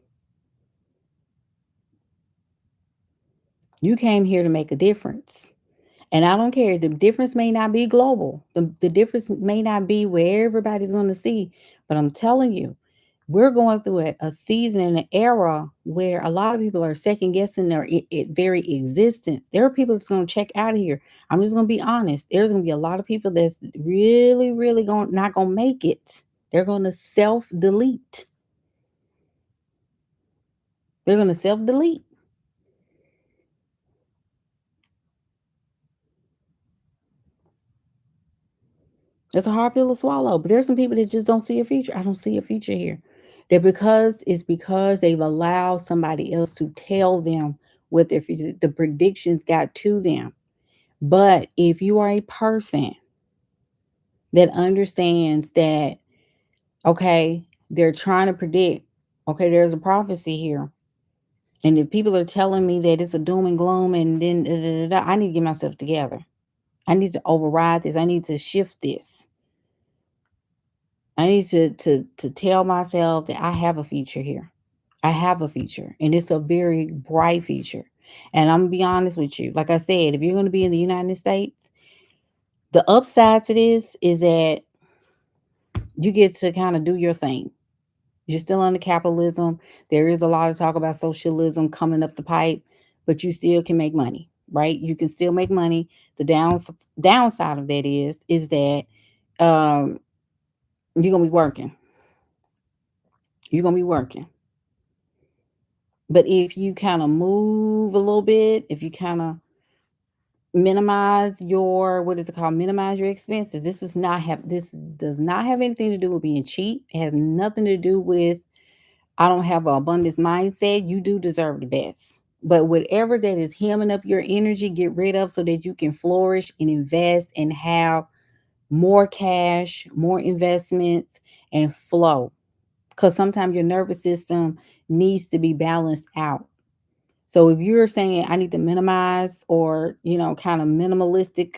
You came here to make a difference. And I don't care. The difference may not be global. The difference may not be where everybody's going to see. But I'm telling you, we're going through a season and an era where a lot of people are second guessing their very existence. There are people that's going to check out of here. I'm just going to be honest. There's going to be a lot of people that's really, really going not going to make it. They're going to self delete. They're going to self delete. It's a hard pill to swallow, but there's some people that just don't see a future. I don't see a future here. That because it's because they've allowed somebody else to tell them what their future, the predictions got to them. But if you are a person that understands that, okay, they're trying to predict, okay, there's a prophecy here. And if people are telling me that it's a doom and gloom and then I need to get myself together. I need to override this. I need to shift this. I need to tell myself that I have a future here. I have a future, and it's a very bright future. And I'm gonna be honest with you. Like I said, if you're gonna be in the United States, the upside to this is that you get to kind of do your thing. You're still under capitalism. There is a lot of talk about socialism coming up the pipe, but you still can make money, right? You can still make money. The downside of that is that um, you're gonna be working. You're gonna be working. But if you kind of move a little bit, if you kind of minimize your what is it called? Minimize your expenses. This does not have anything to do with being cheap. It has nothing to do with I don't have an abundance mindset. You do deserve the best. But whatever that is hemming up your energy, get rid of so that you can flourish and invest and have more cash, more investments, and flow. Because sometimes your nervous system needs to be balanced out. So if you're saying I need to minimize or, kind of minimalistic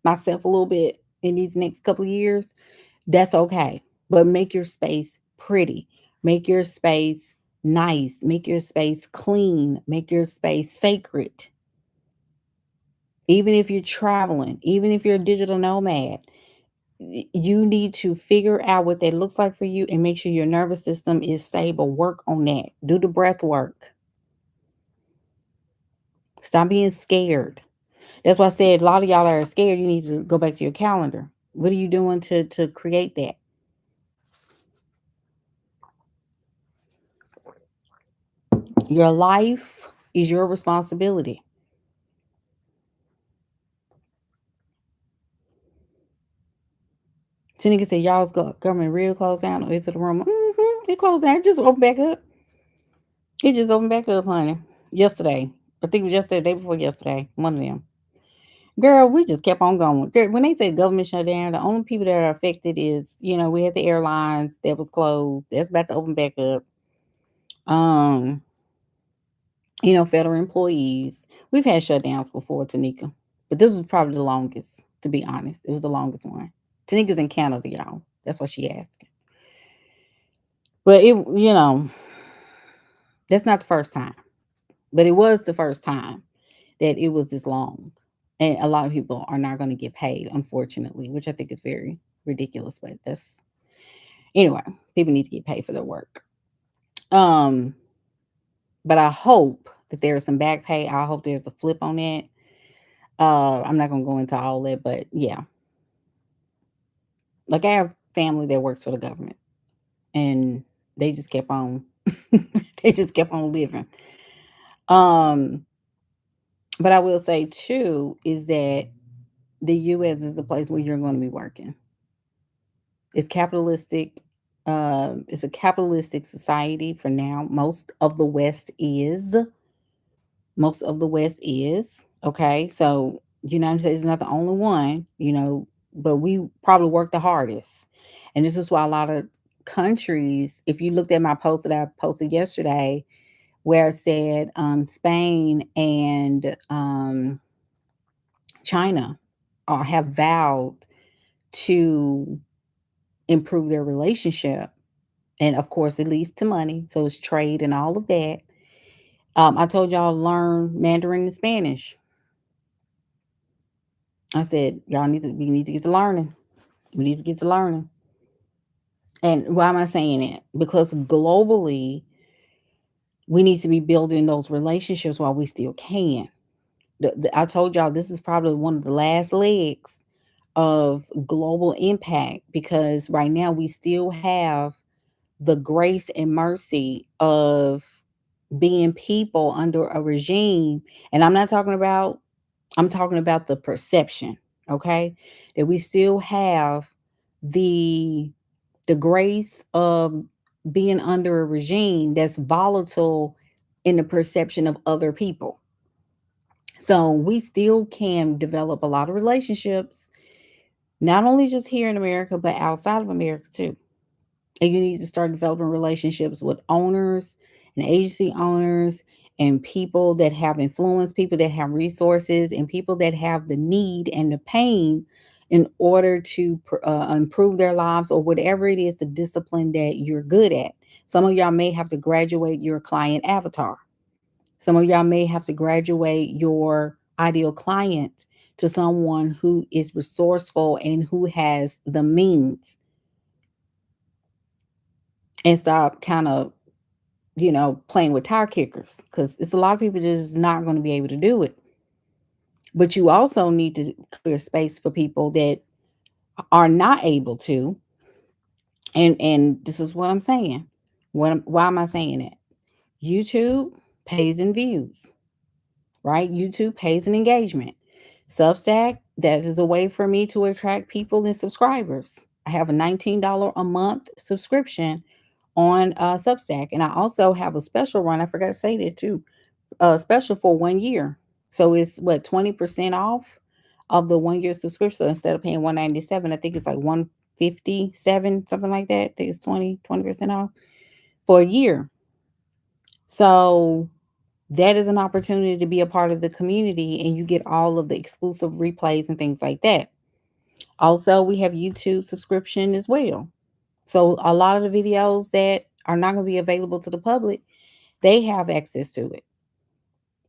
myself a little bit in these next couple of years, that's okay. But make your space pretty. Make your space nice. Make your space clean. Make your space sacred. Even if you're traveling, even if you're a digital nomad, you need to figure out what that looks like for you and make sure your nervous system is stable. Work on that. Do the breath work. Stop being scared. That's why I said a lot of y'all are scared. You need to go back to your calendar. What are you doing to create that? Your life is your responsibility. Tanika said, y'all's government real closed down or is it the room? It closed down. It just opened back up. It just opened back up, honey. Yesterday. I think it was yesterday, the day before yesterday. One of them. Girl, we just kept on going. When they say government shut down, the only people that are affected is, we had the airlines that was closed. That's about to open back up. Um, federal employees. We've had shutdowns before, Tanika. But this was probably the longest, to be honest. It was the longest one. Tanika's in Canada, y'all. That's what she asked. But that's not the first time. But it was the first time that it was this long. And a lot of people are not going to get paid, unfortunately, which I think is very ridiculous. But anyway, people need to get paid for their work. Um, but I hope that there is some back pay. I hope there's a flip on that. I'm not gonna go into all that, but yeah. Like I have family that works for the government and they just kept on they just kept on living. Um, but I will say too is that the US is the place where you're going to be working. It's capitalistic. It's a capitalistic society for now. Most of the West is okay. So United States is not the only one, but we probably work the hardest, and this is why a lot of countries. If you looked at my post that I posted yesterday, where it said Spain and China have vowed to improve their relationship. And of course, it leads to money. So it's trade and all of that. I told y'all to learn Mandarin and Spanish. I said, we need to get to learning. We need to get to learning. And why am I saying it? Because globally, we need to be building those relationships while we still can. I told y'all this is probably one of the last legs of global impact because right now we still have the grace and mercy of being people under a regime. And I'm talking about the perception, okay? That we still have the the grace of being under a regime that's volatile in the perception of other people. So we still can develop a lot of relationships, not only just here in America, but outside of America too. And you need to start developing relationships with owners and agency owners and people that have influence, people that have resources, and people that have the need and the pain in order to improve their lives or whatever it is, the discipline that you're good at. Some of y'all may have to graduate your client avatar. Some of y'all may have to graduate your ideal client to someone who is resourceful and who has the means and stop kind of playing with tire kickers because it's a lot of people just not going to be able to do it. But you also need to clear space for people that are not able to. And this is what I'm saying. Why am I saying it? YouTube pays in views, right? YouTube pays in engagement. Substack, that is a way for me to attract people and subscribers. I have a $19 a month subscription on Substack, and I also have a special run. I forgot to say that too. Special for 1 year. So it's what 20% off of the 1 year subscription. So instead of paying 197, I think it's like 157, something like that. I think it's 20% off for a year. So that is an opportunity to be a part of the community and you get all of the exclusive replays and things like that. Also, we have YouTube subscription as well. So a lot of the videos that are not going to be available to the public, they have access to it.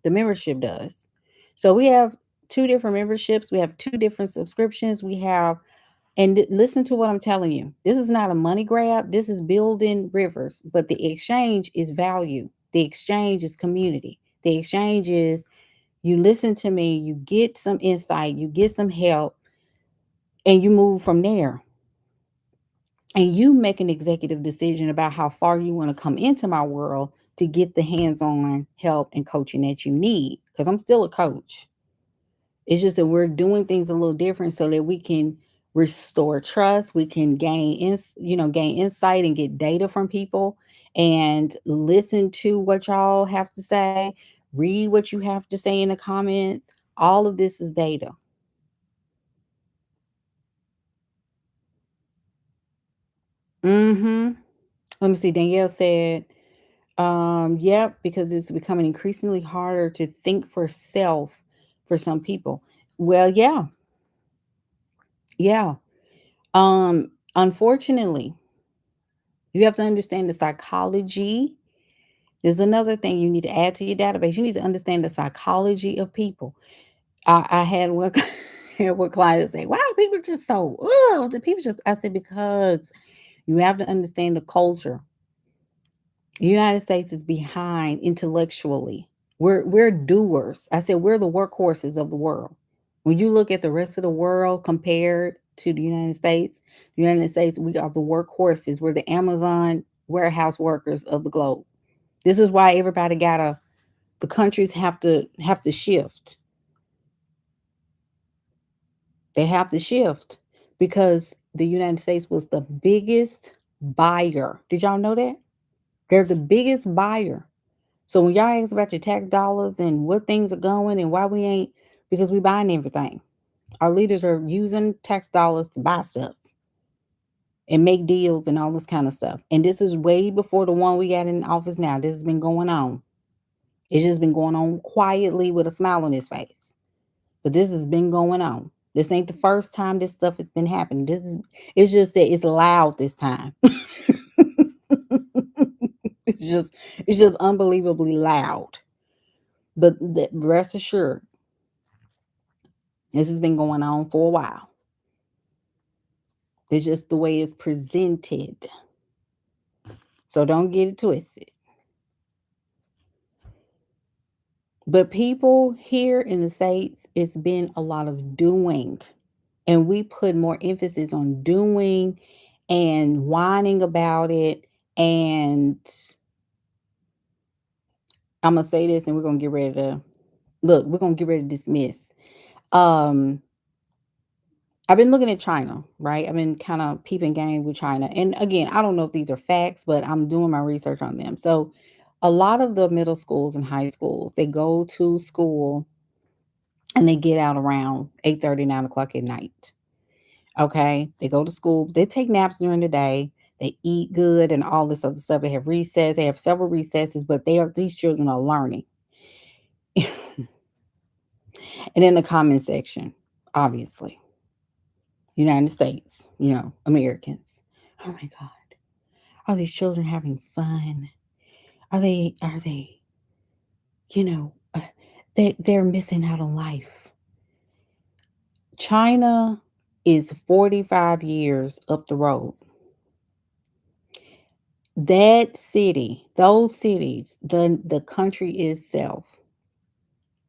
The membership does. So we have two different memberships. We have two different subscriptions. And listen to what I'm telling you. This is not a money grab. This is building rivers, but the exchange is value. The exchange is community. The exchange is you listen to me, you get some insight, you get some help, and you move from there. And you make an executive decision about how far you want to come into my world to get the hands-on help and coaching that you need. Because I'm still a coach. It's just that we're doing things a little different so that we can restore trust, we can gain insight and get data from people and listen to what y'all have to say, read what you have to say in the comments. All of this is data. Mhm. Let me see. Danielle said, yep, because it's becoming increasingly harder to think for self for some people. Well, yeah. Yeah. Unfortunately, you have to understand the psychology. There's another thing you need to add to your database. You need to understand the psychology of people. I had one, had one client say, "Why are people just so? Oh, the people just." I said because you have to understand the culture. The United States is behind intellectually. We're doers. I said we're the workhorses of the world. When you look at the rest of the world compared to the United States, we are the workhorses. We're the Amazon warehouse workers of the globe. This is why everybody gotta the countries have to shift. They have to shift because the United States was the biggest buyer. Did y'all know that? They're the biggest buyer. So when y'all ask about your tax dollars and what things are going and why we ain't, because we buying everything. Our leaders are using tax dollars to buy stuff and make deals and all this kind of stuff. And this is way before the one we got in office now. This has been going on. It's just been going on quietly with a smile on his face. But this has been going on. This ain't the first time this stuff has been happening. It's just that it's loud this time. it's just it's just unbelievably loud. But rest assured, this has been going on for a while. It's just the way it's presented. So don't get it twisted. But people here in the States, it's been a lot of doing. And we put more emphasis on doing and whining about it. And I'm going to say this and we're going to get ready to we're going to get ready to dismiss. Um, I've been looking at China, right? I've been kind of peeping game with China. And again, I don't know if these are facts, but I'm doing my research on them. So a lot of the middle schools and high schools, they go to school and they get out around 8:30, 9 o'clock at night. Okay. They go to school, they take naps during the day, they eat good and all this other stuff. They have recess, they have several recesses, but these children are learning. And in the comment section, obviously, United States, Americans. Oh my God. Are these children having fun? Are they, you know, uh, they're missing out on life. China is 45 years up the road. That city, those cities, the country itself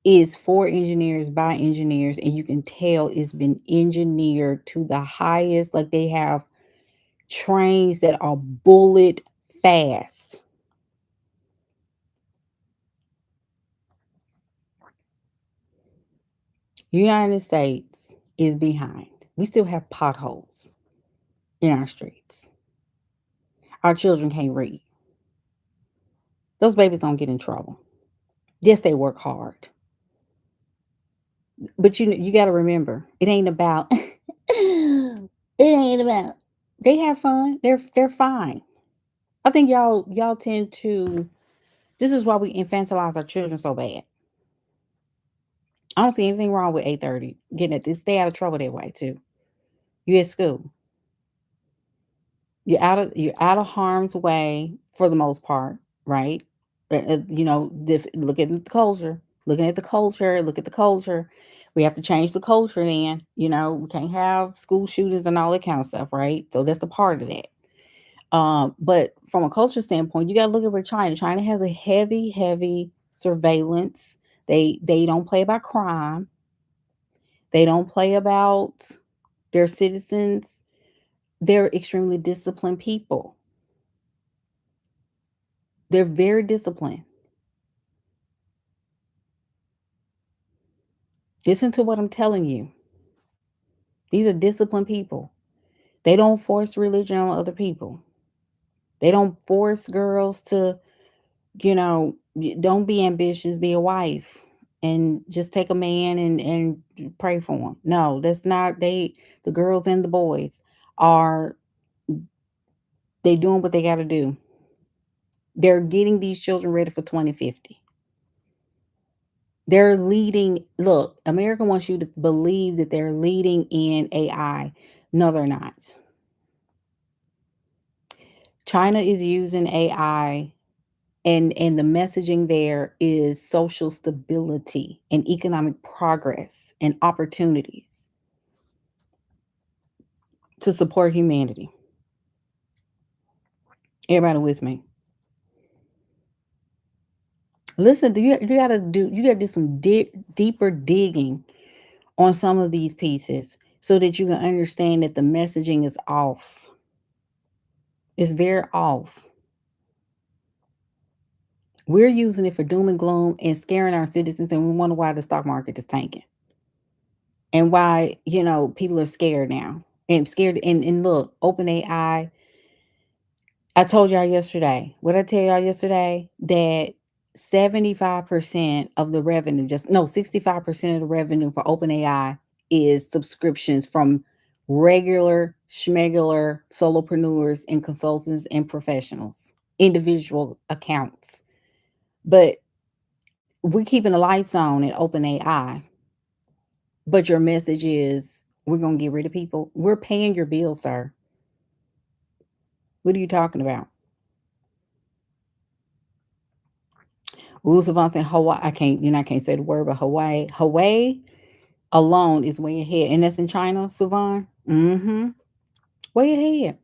is for engineers by engineers, and you can tell it's been engineered to the highest. Like they have trains that are bullet fast. United States is behind. We still have potholes in our streets. Our children can't read. Those babies don't get in trouble. Yes, they work hard. But you got to remember, it ain't about it ain't about they have fun. They're fine. I think y'all tend to this is why we infantilize our children so bad. I don't see anything wrong with 8:30 getting it. Stay out of trouble that way too. You at school. You're out of harm's way for the most part, right? Look at the culture. Looking at the culture, look at the culture. We have to change the culture then. We can't have school shootings and all that kind of stuff, right? So that's the part of that. But from a culture standpoint, you got to look at where China has a heavy, heavy surveillance. They don't play about crime. They don't play about They're citizens. They're extremely disciplined people. They're very disciplined. Listen to what I'm telling you. These are disciplined people. They don't force religion on other people. They don't force girls to, don't be ambitious, be a wife and just take a man and pray for him. No, that's not the girls and the boys are they doing what they got to do. They're getting these children ready for 2050. They're leading. Look, America wants you to believe that they're leading in AI. No, they're not. China is using AI, and the messaging there is social stability and economic progress and opportunities to support humanity. Everybody with me? Listen, you gotta do some deeper digging on some of these pieces so that you can understand that the messaging is off. It's very off. We're using it for doom and gloom and scaring our citizens, and we wonder why the stock market is tanking and why people are scared now and scared. And look, OpenAI. I told y'all yesterday. What I tell y'all yesterday that 75% of the revenue, just no, 65% of the revenue for OpenAI is subscriptions from regular schmegular solopreneurs and consultants and professionals, individual accounts. But we're keeping the lights on at OpenAI. But your message is we're gonna get rid of people. We're paying your bills, sir. What are you talking about? Rules of us in Hawaii. I can't say the word, but Hawaii. Hawaii alone is way ahead. And that's in China, Suvan. Mm-hmm. Way ahead.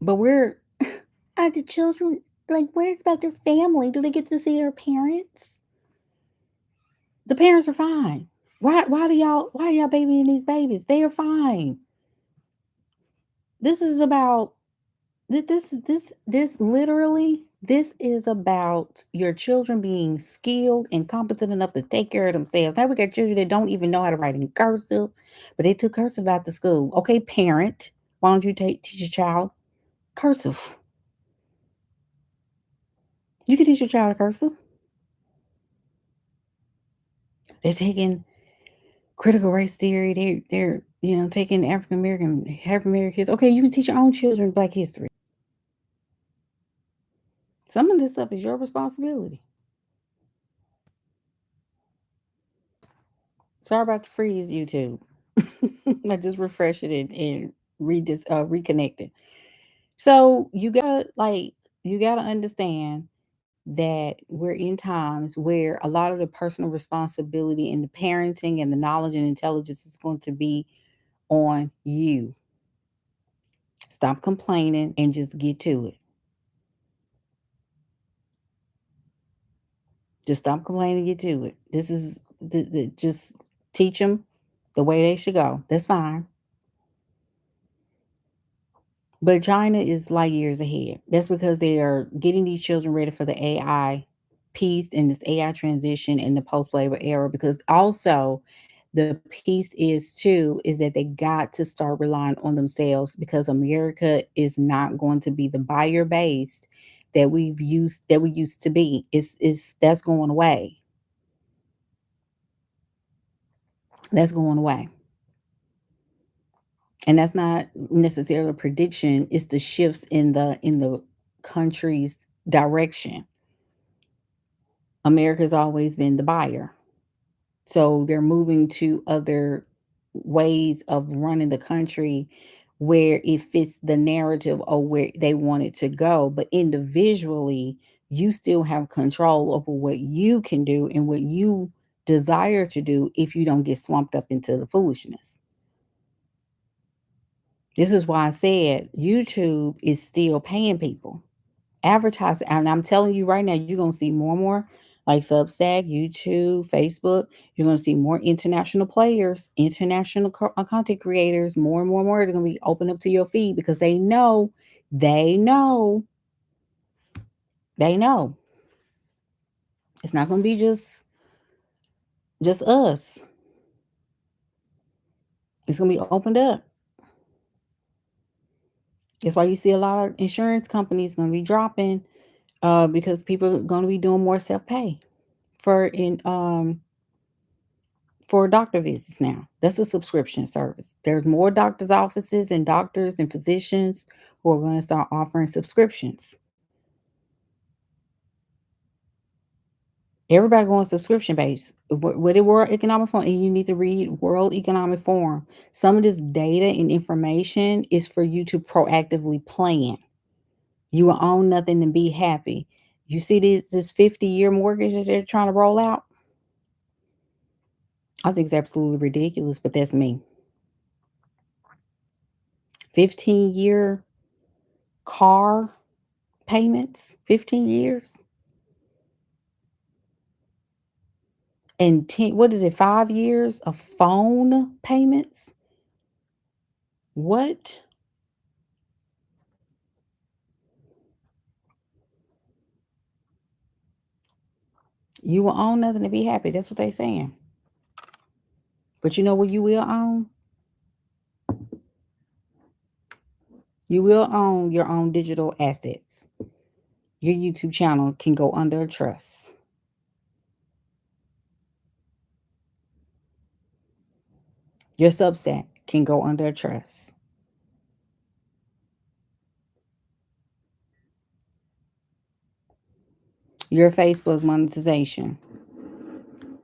But are the children like where's about their family? Do they get to see their parents? The parents are fine. Why are y'all babying these babies? They are fine. This is about this literally this is about your children being skilled and competent enough to take care of themselves. Now we got children that don't even know how to write in cursive, but they took cursive out to school. Okay, parent, why don't you teach your child cursive? You can teach your child cursive. They're taking critical race theory. They're taking African American kids. Okay, you can teach your own children Black history. Some of this stuff is your responsibility. Sorry about the freeze, YouTube. I just refreshed it and reconnected. So you gotta understand that we're in times where a lot of the personal responsibility and the parenting and the knowledge and intelligence is going to be on you. Stop complaining and just get to it. Just stop complaining and get to it. This is just teach them the way they should go. That's fine. But China is light years ahead. That's because they are getting these children ready for the AI piece and this AI transition in the post-labor era. Because also the piece is too is that they got to start relying on themselves because America is not going to be the buyer base that we used to be. It's that's going away. That's going away. And that's not necessarily a prediction. It's the shifts in the country's direction. America's always been the buyer. So they're moving to other ways of running the country where it fits the narrative or where they want it to go. But individually, you still have control over what you can do and what you desire to do if you don't get swamped up into the foolishness. This is why I said YouTube is still paying people. Advertising, and I'm telling you right now, you're gonna see more and more like Substack, YouTube, Facebook. You're going to see more international players, international content creators, more and more and more. They're going to be open up to your feed because they know, they know it's not going to be just us. It's going to be opened up. That's why you see a lot of insurance companies going to be dropping because people are going to be doing more self pay for in for doctor visits now. That's a subscription service. There's more doctors' offices and doctors and physicians who are going to start offering subscriptions. Everybody going subscription based. With the World Economic Forum, and you need to read World Economic Forum. Some of this data and information is for you to proactively plan. You will own nothing and be happy. You see this 50-year mortgage that they're trying to roll out? I think it's absolutely ridiculous, but that's me. 15-year car payments, 15 years, and 10, what is it, 5 years of phone payments? What? You will own nothing to be happy. That's what they saying. But you know what you will own? You will own your own digital assets. Your YouTube channel can go under a trust. Your Substack can go under a trust. Your Facebook monetization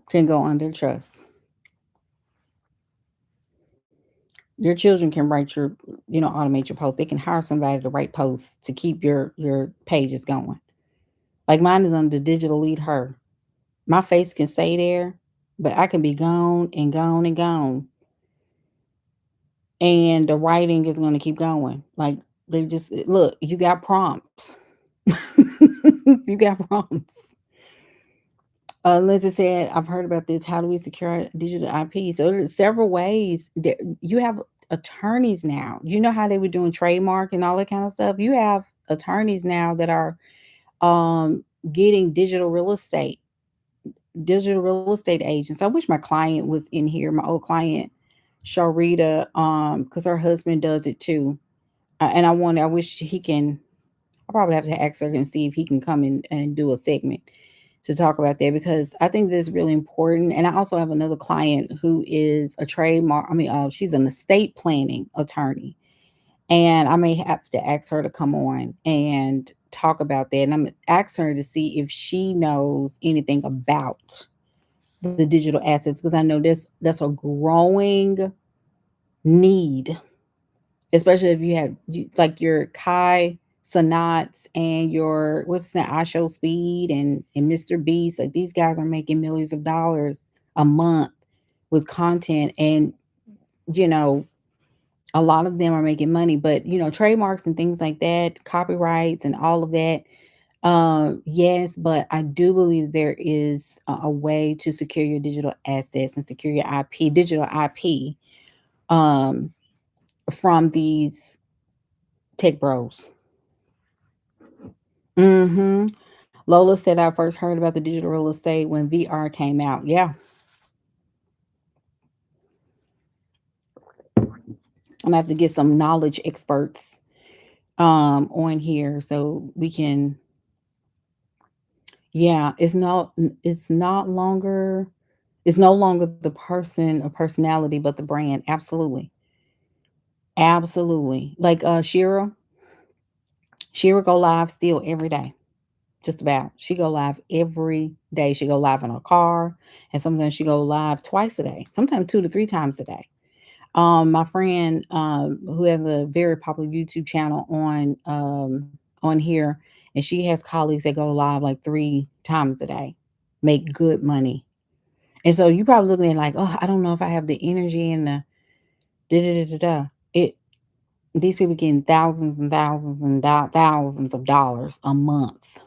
can go under trust. Your children can write automate your posts. They can hire somebody to write posts to keep your pages going. Like mine is under digital lead her. My face can stay there, but I can be gone and gone and gone. And the writing is going to keep going. Like they just look, you got prompts. You got prompts. Lindsay said, I've heard about this. How do we secure digital IP? So there's several ways that you have attorneys now. You know how they were doing trademark and all that kind of stuff? You have attorneys now that are getting digital real estate agents. I wish my client was in here, my old client, Sharita, because her husband does it too. And I wish he can, I probably have to ask her and see if he can come in and do a segment to talk about that because I think this is really important. And I also have another client who is a trademark, she's an estate planning attorney. And I may have to ask her to come on and talk about that. And I'm asking her to see if she knows anything about the digital assets because I know that's a growing need, especially if you have like your Kai Sanats and your what's that I Show Speed and Mr. Beast. Like these guys are making millions of dollars a month with content, and you know a lot of them are making money. But trademarks and things like that, copyrights and all of that. Yes, but I do believe there is a way to secure your digital assets and secure your digital IP, um, from these tech bros. Hmm. Lola said, I first heard about the digital real estate when VR came out. Yeah, I'm gonna have to get some knowledge experts on here so we can. Yeah, it's no longer the person or personality, but the brand. Absolutely, absolutely. Like Shira go live still every day. Just about. She go live every day. She go live in her car, and sometimes she go live twice a day, sometimes 2 to 3 times a day. My friend, who has a very popular YouTube channel on here, and she has colleagues that go live like 3 times a day, make good money. And so you probably looking at like, "Oh, I don't know if I have the energy and the da da da da da." It These people getting thousands and thousands and thousands of dollars a month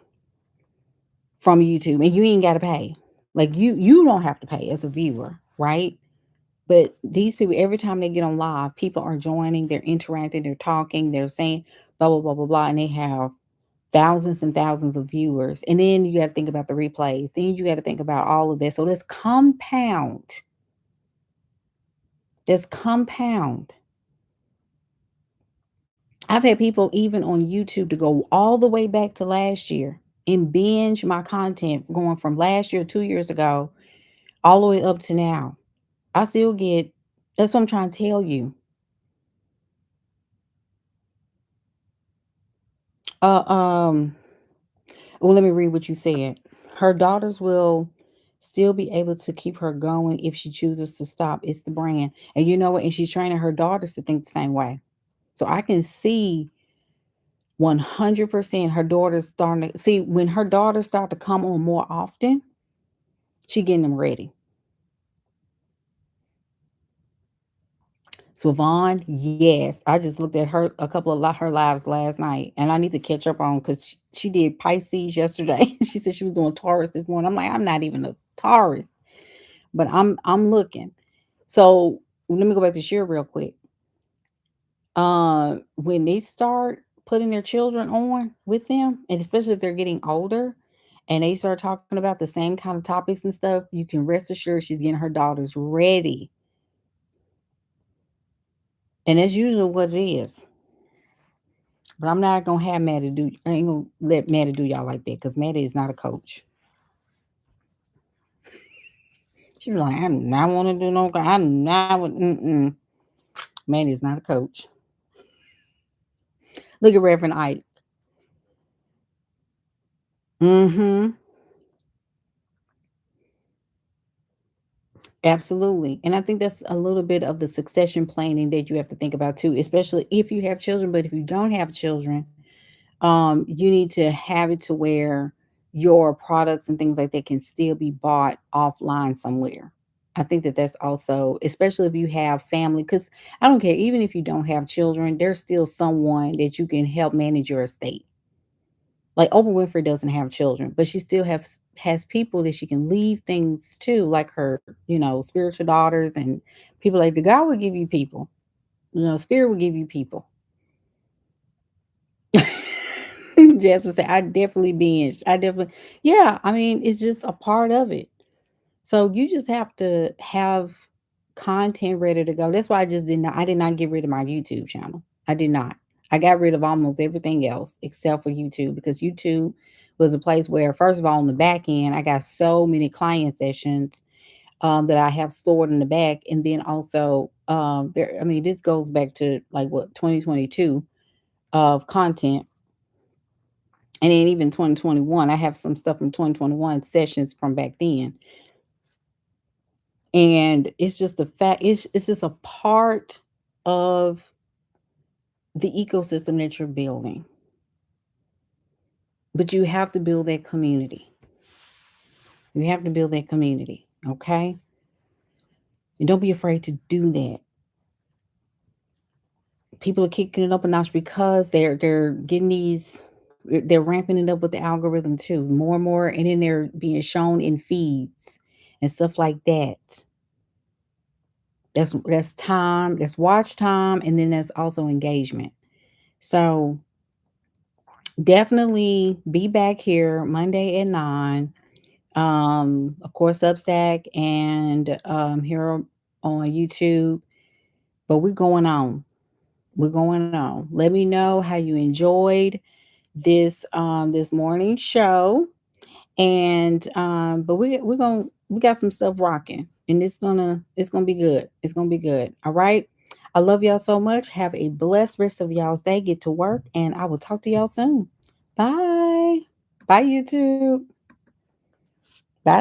from YouTube, and you ain't got to pay. Like you don't have to pay as a viewer, right? But these people, every time they get on live, people are joining, they're interacting, they're talking, they're saying blah blah blah blah blah, and they have thousands and thousands of viewers. And then you got to think about the replays. Then you got to think about all of this. So let's compound. Let's compound. I've had people even on YouTube to go all the way back to last year and binge my content going from last year, 2 years ago, all the way up to now. I still get, that's what I'm trying to tell you. Uh, um, well, let me read what you said. Her daughters will still be able to keep her going if she chooses to stop. It's the brand. And you know what? And she's training her daughters to think the same way. So I can see 100% her daughters starting to see when her daughters start to come on more often, she getting them ready. So Vaughn, yes, I just looked at her a couple of her lives last night, and I need to catch up on because she did Pisces yesterday. She said she was doing Taurus this morning. I'm like, I'm not even a Taurus, but I'm looking. So let me go back to Sheer real quick. When they start putting their children on with them, and especially if they're getting older, and they start talking about the same kind of topics and stuff, you can rest assured she's getting her daughters ready. And that's usually what it is. But I'm not gonna have Maddie do. I ain't gonna let Maddie do y'all like that because Maddie is not a coach. She was like, I do not want to do no. I do not. Maddie is not a coach. Look at Reverend Ike. Mm-hmm. Absolutely. And I think that's a little bit of the succession planning that you have to think about too, especially if you have children. But if you don't have children, you need to have it to where your products and things like that can still be bought offline somewhere. I think that that's also, especially if you have family, because I don't care, even if you don't have children, there's still someone that you can help manage your estate. Like Oprah Winfrey doesn't have children, but she still has people that she can leave things to, like her, spiritual daughters and people like the God will give you people. Spirit will give you people. Jasmine said, I definitely binged. I definitely, yeah. I mean, it's just a part of it. So you just have to have content ready to go. That's why I did not get rid of my YouTube channel. I did not. I got rid of almost everything else except for YouTube because YouTube was a place where, first of all, on the back end, I got so many client sessions that I have stored in the back. And then also, there, I mean, this goes back to like what, 2022 of content. And then even 2021, I have some stuff from 2021 sessions from back then. And it's just a fact, it's just a part of the ecosystem that you're building. But you have to build that community. You have to build that community, okay? And don't be afraid to do that. People are kicking it up a notch because they're getting they're ramping it up with the algorithm too, more and more, and then they're being shown in feeds and stuff like that. That's time, that's watch time, and then that's also engagement. So definitely be back here Monday at 9. Of course, Substack and here on YouTube. But we're going on. We're going on. Let me know how you enjoyed this morning show. And but we got some stuff rocking, and it's gonna be good. It's gonna be good. All right. I love y'all so much. Have a blessed rest of y'all's day. Get to work, and I will talk to y'all soon. Bye. Bye, YouTube. Bye.